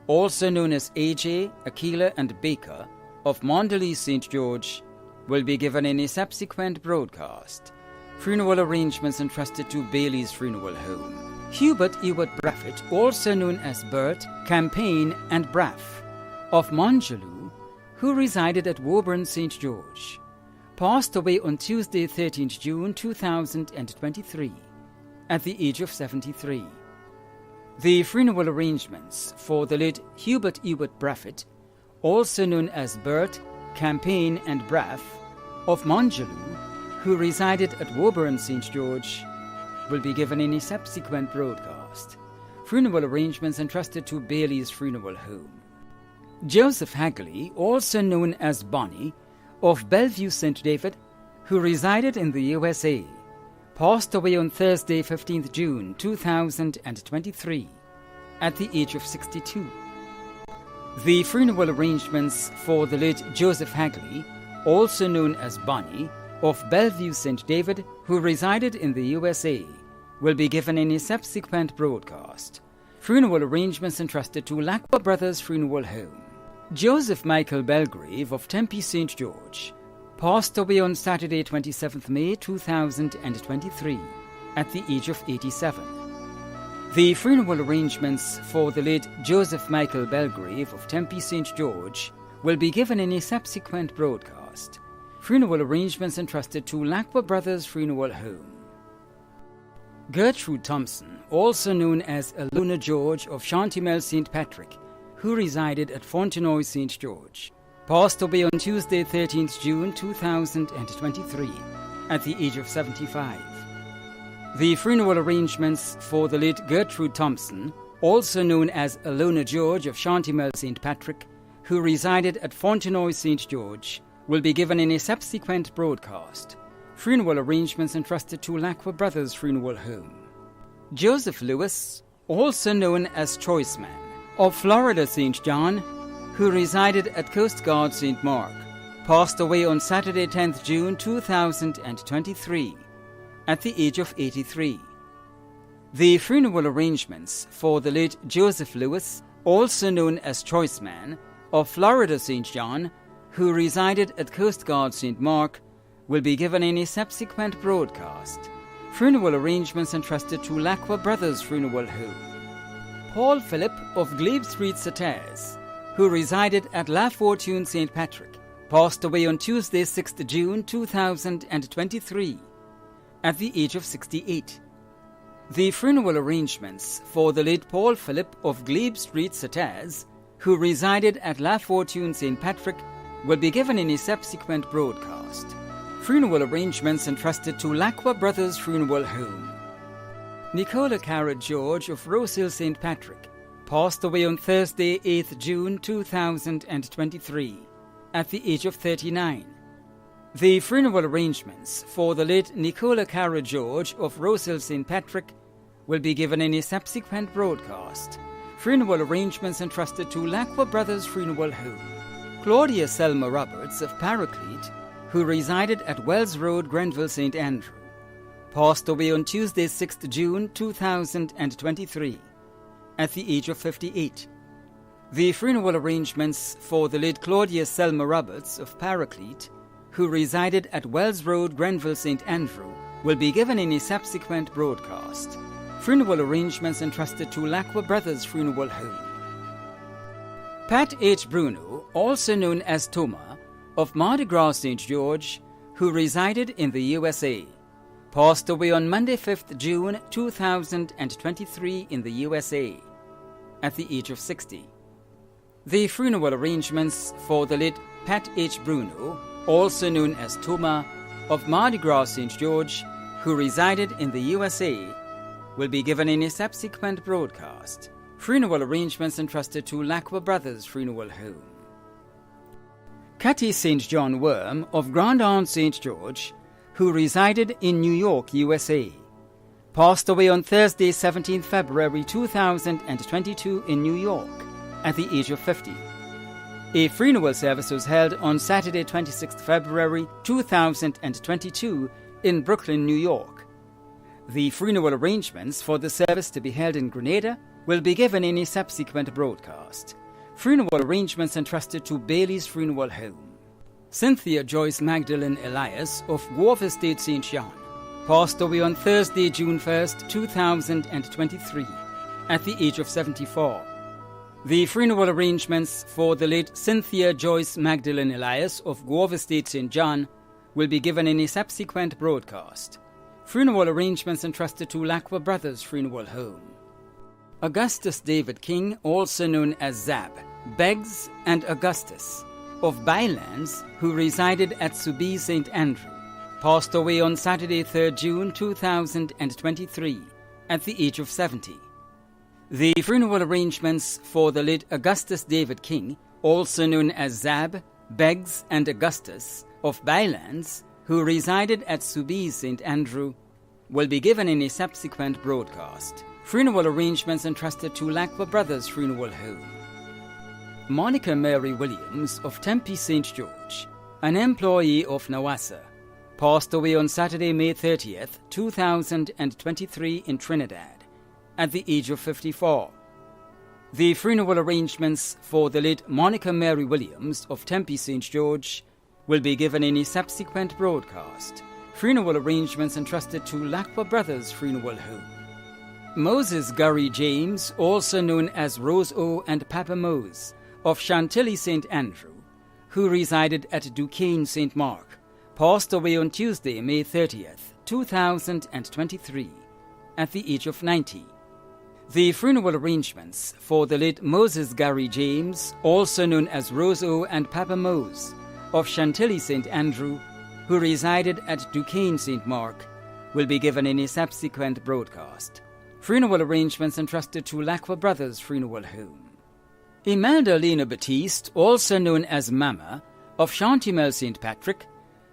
also known as AJ, Aquila, and Baker, of Mondelez St. George, will be given in a subsequent broadcast. Funeral arrangements entrusted to Bailey's Funeral Home. Hubert Ewart Braffett, also known as Bert, Campaign, and Braff, of Monjaloo, who resided at Woburn St. George, passed away on Tuesday, 13th June 2023, at the age of 73. The funeral arrangements for the late Hubert Ewart Braffett, also known as Bert, Campaign, and Braff, of Monjaloo, who resided at Woburn St. George, will be given in a subsequent broadcast. Funeral arrangements entrusted to Bailey's Funeral Home. Joseph Hagley, also known as Bonnie, of Bellevue St. David, who resided in the USA, passed away on Thursday, 15th June 2023, at the age of 62. The funeral arrangements for the late Joseph Hagley, also known as Bonnie, of Bellevue St. David, who resided in the USA, will be given in a subsequent broadcast. Funeral arrangements entrusted to Lacqua Brothers Funeral Home. Joseph Michael Belgrave of Tempe St. George passed away on Saturday, 27th May 2023, at the age of 87. The funeral arrangements for the late Joseph Michael Belgrave of Tempe St. George will be given in a subsequent broadcast. Funeral arrangements entrusted to Lacqua Brothers Funeral Home. Gertrude Thompson, also known as Alona George of Chantimel St. Patrick, who resided at Fontenoy St. George, passed away on Tuesday, 13th June 2023, at the age of 75. The funeral arrangements for the late Gertrude Thompson, also known as Alona George of Chantimel St. Patrick, who resided at Fontenoy St. George, will be given in a subsequent broadcast. Funeral arrangements entrusted to Lacqua Brothers Funeral Home. Joseph Lewis, also known as Choiceman, of Florida St. John, who resided at Coast Guard St. Mark, passed away on Saturday, 10th June 2023, at the age of 83. The funeral arrangements for the late Joseph Lewis, also known as Choiceman, of Florida St. John, who resided at Coast Guard St. Mark, will be given in a subsequent broadcast. Funeral arrangements entrusted to Lacqua Brothers Funeral Home. Paul Philip of Glebe Street, Satires, who resided at La Fortune St. Patrick, passed away on Tuesday, 6th June 2023, at the age of 68. The funeral arrangements for the late Paul Philip of Glebe Street, Satires, who resided at La Fortune St. Patrick, will be given in a subsequent broadcast. Funeral arrangements entrusted to Lacqua Brothers Funeral Home. Nicola Carrot George of Rosehill St. Patrick passed away on Thursday, 8th June 2023, at the age of 39. The funeral arrangements for the late Nicola Carrot George of Rosehill St. Patrick will be given in a subsequent broadcast. Funeral arrangements entrusted to Lacqua Brothers Funeral Home. Claudia Selma Roberts of Paraclete, who resided at Wells Road, Grenville St. Andrew, passed away on Tuesday, 6th June 2023, at the age of 58. The funeral arrangements for the late Claudia Selma Roberts of Paraclete, who resided at Wells Road, Grenville, St. Andrew, will be given in a subsequent broadcast. Funeral arrangements entrusted to Lacqua Brothers Funeral Home. Pat H. Bruno, also known as Toma, of Mardi Gras, St. George, who resided in the USA, passed away on Monday, 5th June 2023 in the USA, at the age of 60. The funeral arrangements for the late Pat H. Bruno, also known as Toma, of Mardi Gras, St. George, who resided in the USA, will be given in a subsequent broadcast. Funeral arrangements entrusted to Lacqua Brothers Funeral Home. Cathy St. John Worm of Grand Anse St. George, who resided in New York, USA, passed away on Thursday, 17 February 2022 in New York at the age of 50. A funeral service was held on Saturday, 26 February 2022 in Brooklyn, New York. The funeral arrangements for the service to be held in Grenada will be given in a subsequent broadcast. Funeral arrangements entrusted to Bailey's Funeral Home. Cynthia Joyce Magdalene Elias of Wharf Estate St. John passed away on Thursday, June 1st, 2023 at the age of 74. The funeral arrangements for the late Cynthia Joyce Magdalene Elias of Wharf Estate St. John will be given in a subsequent broadcast. Funeral arrangements entrusted to Lacqua Brothers Funeral Home. Augustus David King, also known as Zab, Beggs and Augustus, of Bylands, who resided at Subi St. Andrew, passed away on Saturday, 3rd June 2023 at the age of 70. The funeral arrangements for the late Augustus David King, also known as Zab, Beggs and Augustus, of Bylands, who resided at Subi St. Andrew, will be given in a subsequent broadcast. Funeral arrangements entrusted to Lacqua Brothers Funeral Home. Monica Mary Williams of Tempe St. George, an employee of Nawassa, passed away on Saturday, May 30th, 2023 in Trinidad, at the age of 54. The funeral arrangements for the late Monica Mary Williams of Tempe St. George will be given in a subsequent broadcast. Funeral arrangements entrusted to Lacqua Brothers Funeral Home. Moses Gurry James, also known as Rose O and Papa Mose, of Chantilly St. Andrew, who resided at Duquesne St. Mark, passed away on Tuesday, May 30th, 2023, at the age of 90. The funeral arrangements for the late Moses Gurry James, also known as Rose O and Papa Mose, of Chantilly St. Andrew, who resided at Duquesne St. Mark, will be given in a subsequent broadcast. Funeral arrangements entrusted to Lacqua Brothers Funeral Home. Imelda Lena Batiste, also known as Mama, of Chantimel St. Patrick,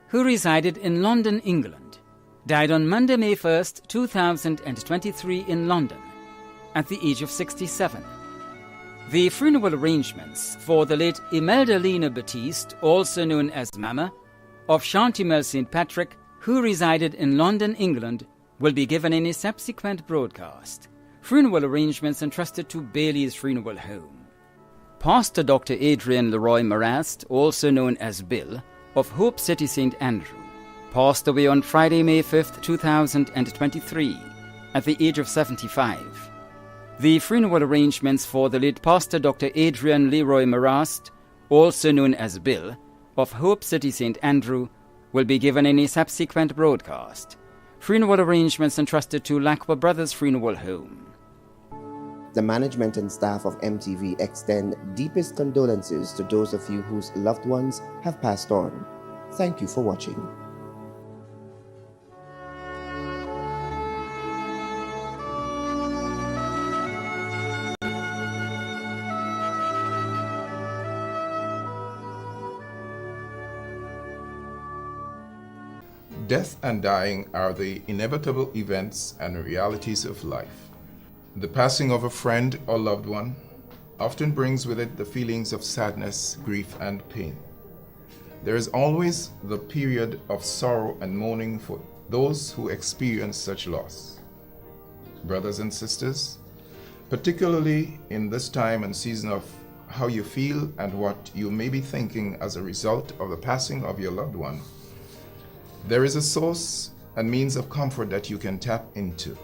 who resided in London, England, died on Monday, May 1st, 2023 in London, at the age of 67. The funeral arrangements for the late Imelda Lena Batiste, also known as Mama, of Chantimel St. Patrick, who resided in London, England, will be given in a subsequent broadcast. Funeral arrangements entrusted to Bailey's Funeral Home. Pastor Dr. Adrian Leroy Marast, also known as Bill, of Hope City St. Andrew, passed away on Friday, May 5th, 2023, at the age of 75. The funeral arrangements for the late Pastor Dr. Adrian Leroy Marast, also known as Bill, of Hope City St. Andrew, will be given in a subsequent broadcast. Funeral arrangements entrusted to Lacqua Brothers Funeral Home. The management and staff of MTV extend deepest condolences to those of you whose loved ones have passed on. Thank you for watching. Death and dying are the inevitable events and realities of life. The passing of a friend or loved one often brings with it the feelings of sadness, grief, and pain. There is always the period of sorrow and mourning for those who experience such loss. Brothers and sisters, particularly in this time and season of how you feel and what you may be thinking as a result of the passing of your loved one, there is a source and means of comfort that you can tap into.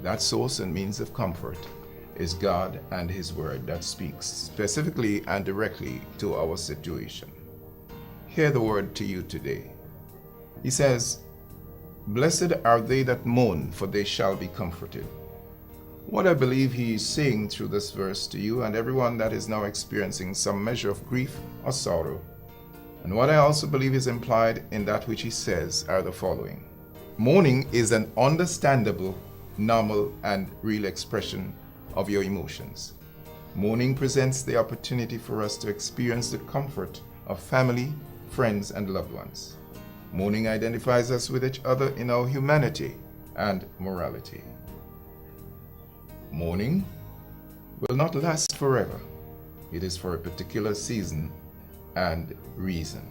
That source and means of comfort is God and His Word that speaks specifically and directly to our situation. Hear the word to you today. He says, "Blessed are they that mourn, for they shall be comforted." What I believe he is saying through this verse to you and everyone that is now experiencing some measure of grief or sorrow, and what I also believe is implied in that which he says, are the following. Mourning is an understandable, normal, and real expression of your emotions. Mourning presents the opportunity for us to experience the comfort of family, friends, and loved ones. Mourning identifies us with each other in our humanity and morality. Mourning will not last forever. It is for a particular season and reason.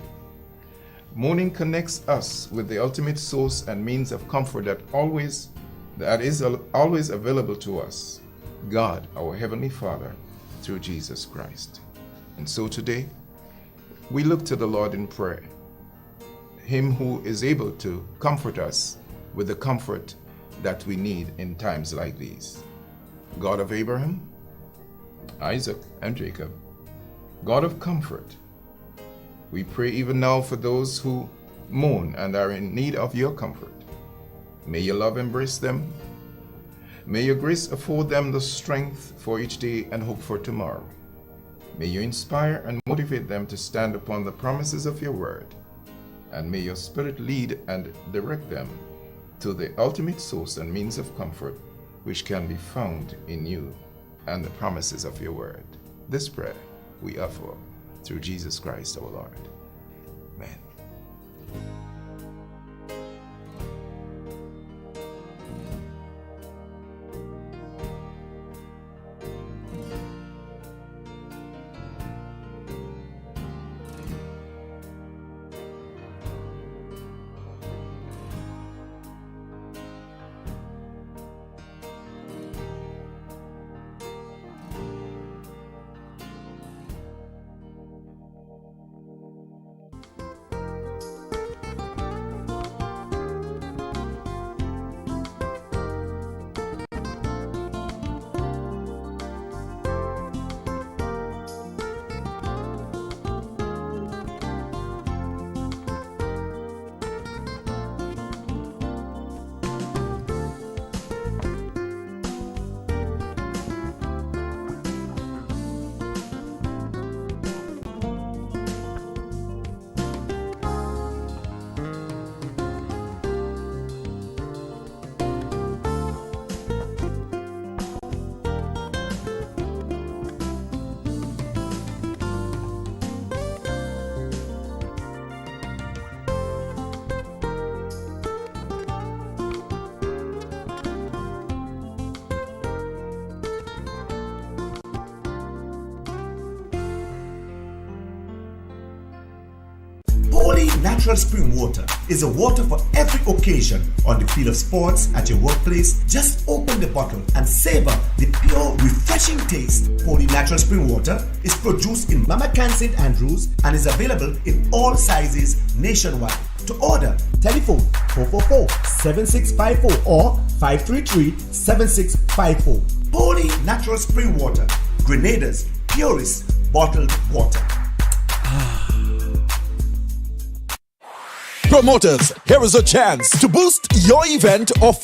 Mourning connects us with the ultimate source and means of comfort that is always available to us, God, our Heavenly Father, through Jesus Christ. And so today, we look to the Lord in prayer, Him who is able to comfort us with the comfort that we need in times like these. God of Abraham, Isaac, and Jacob, God of comfort, we pray even now for those who mourn and are in need of your comfort. May your love embrace them. May your grace afford them the strength for each day and hope for tomorrow. May you inspire and motivate them to stand upon the promises of your word. And may your Spirit lead and direct them to the ultimate source and means of comfort which can be found in you and the promises of your word. This prayer we offer through Jesus Christ our Lord. Amen. Holy natural spring water is a water for every occasion. On the field of sports, at your workplace, just open the bottle and savor the pure, refreshing taste. Holy natural spring water is produced in Mama Can St. Andrews and is available in all sizes nationwide. To order, telephone 444-7654 or 533-7654. Holy natural spring water, Grenada's purest bottled water. Promoters, here is a chance to boost your event or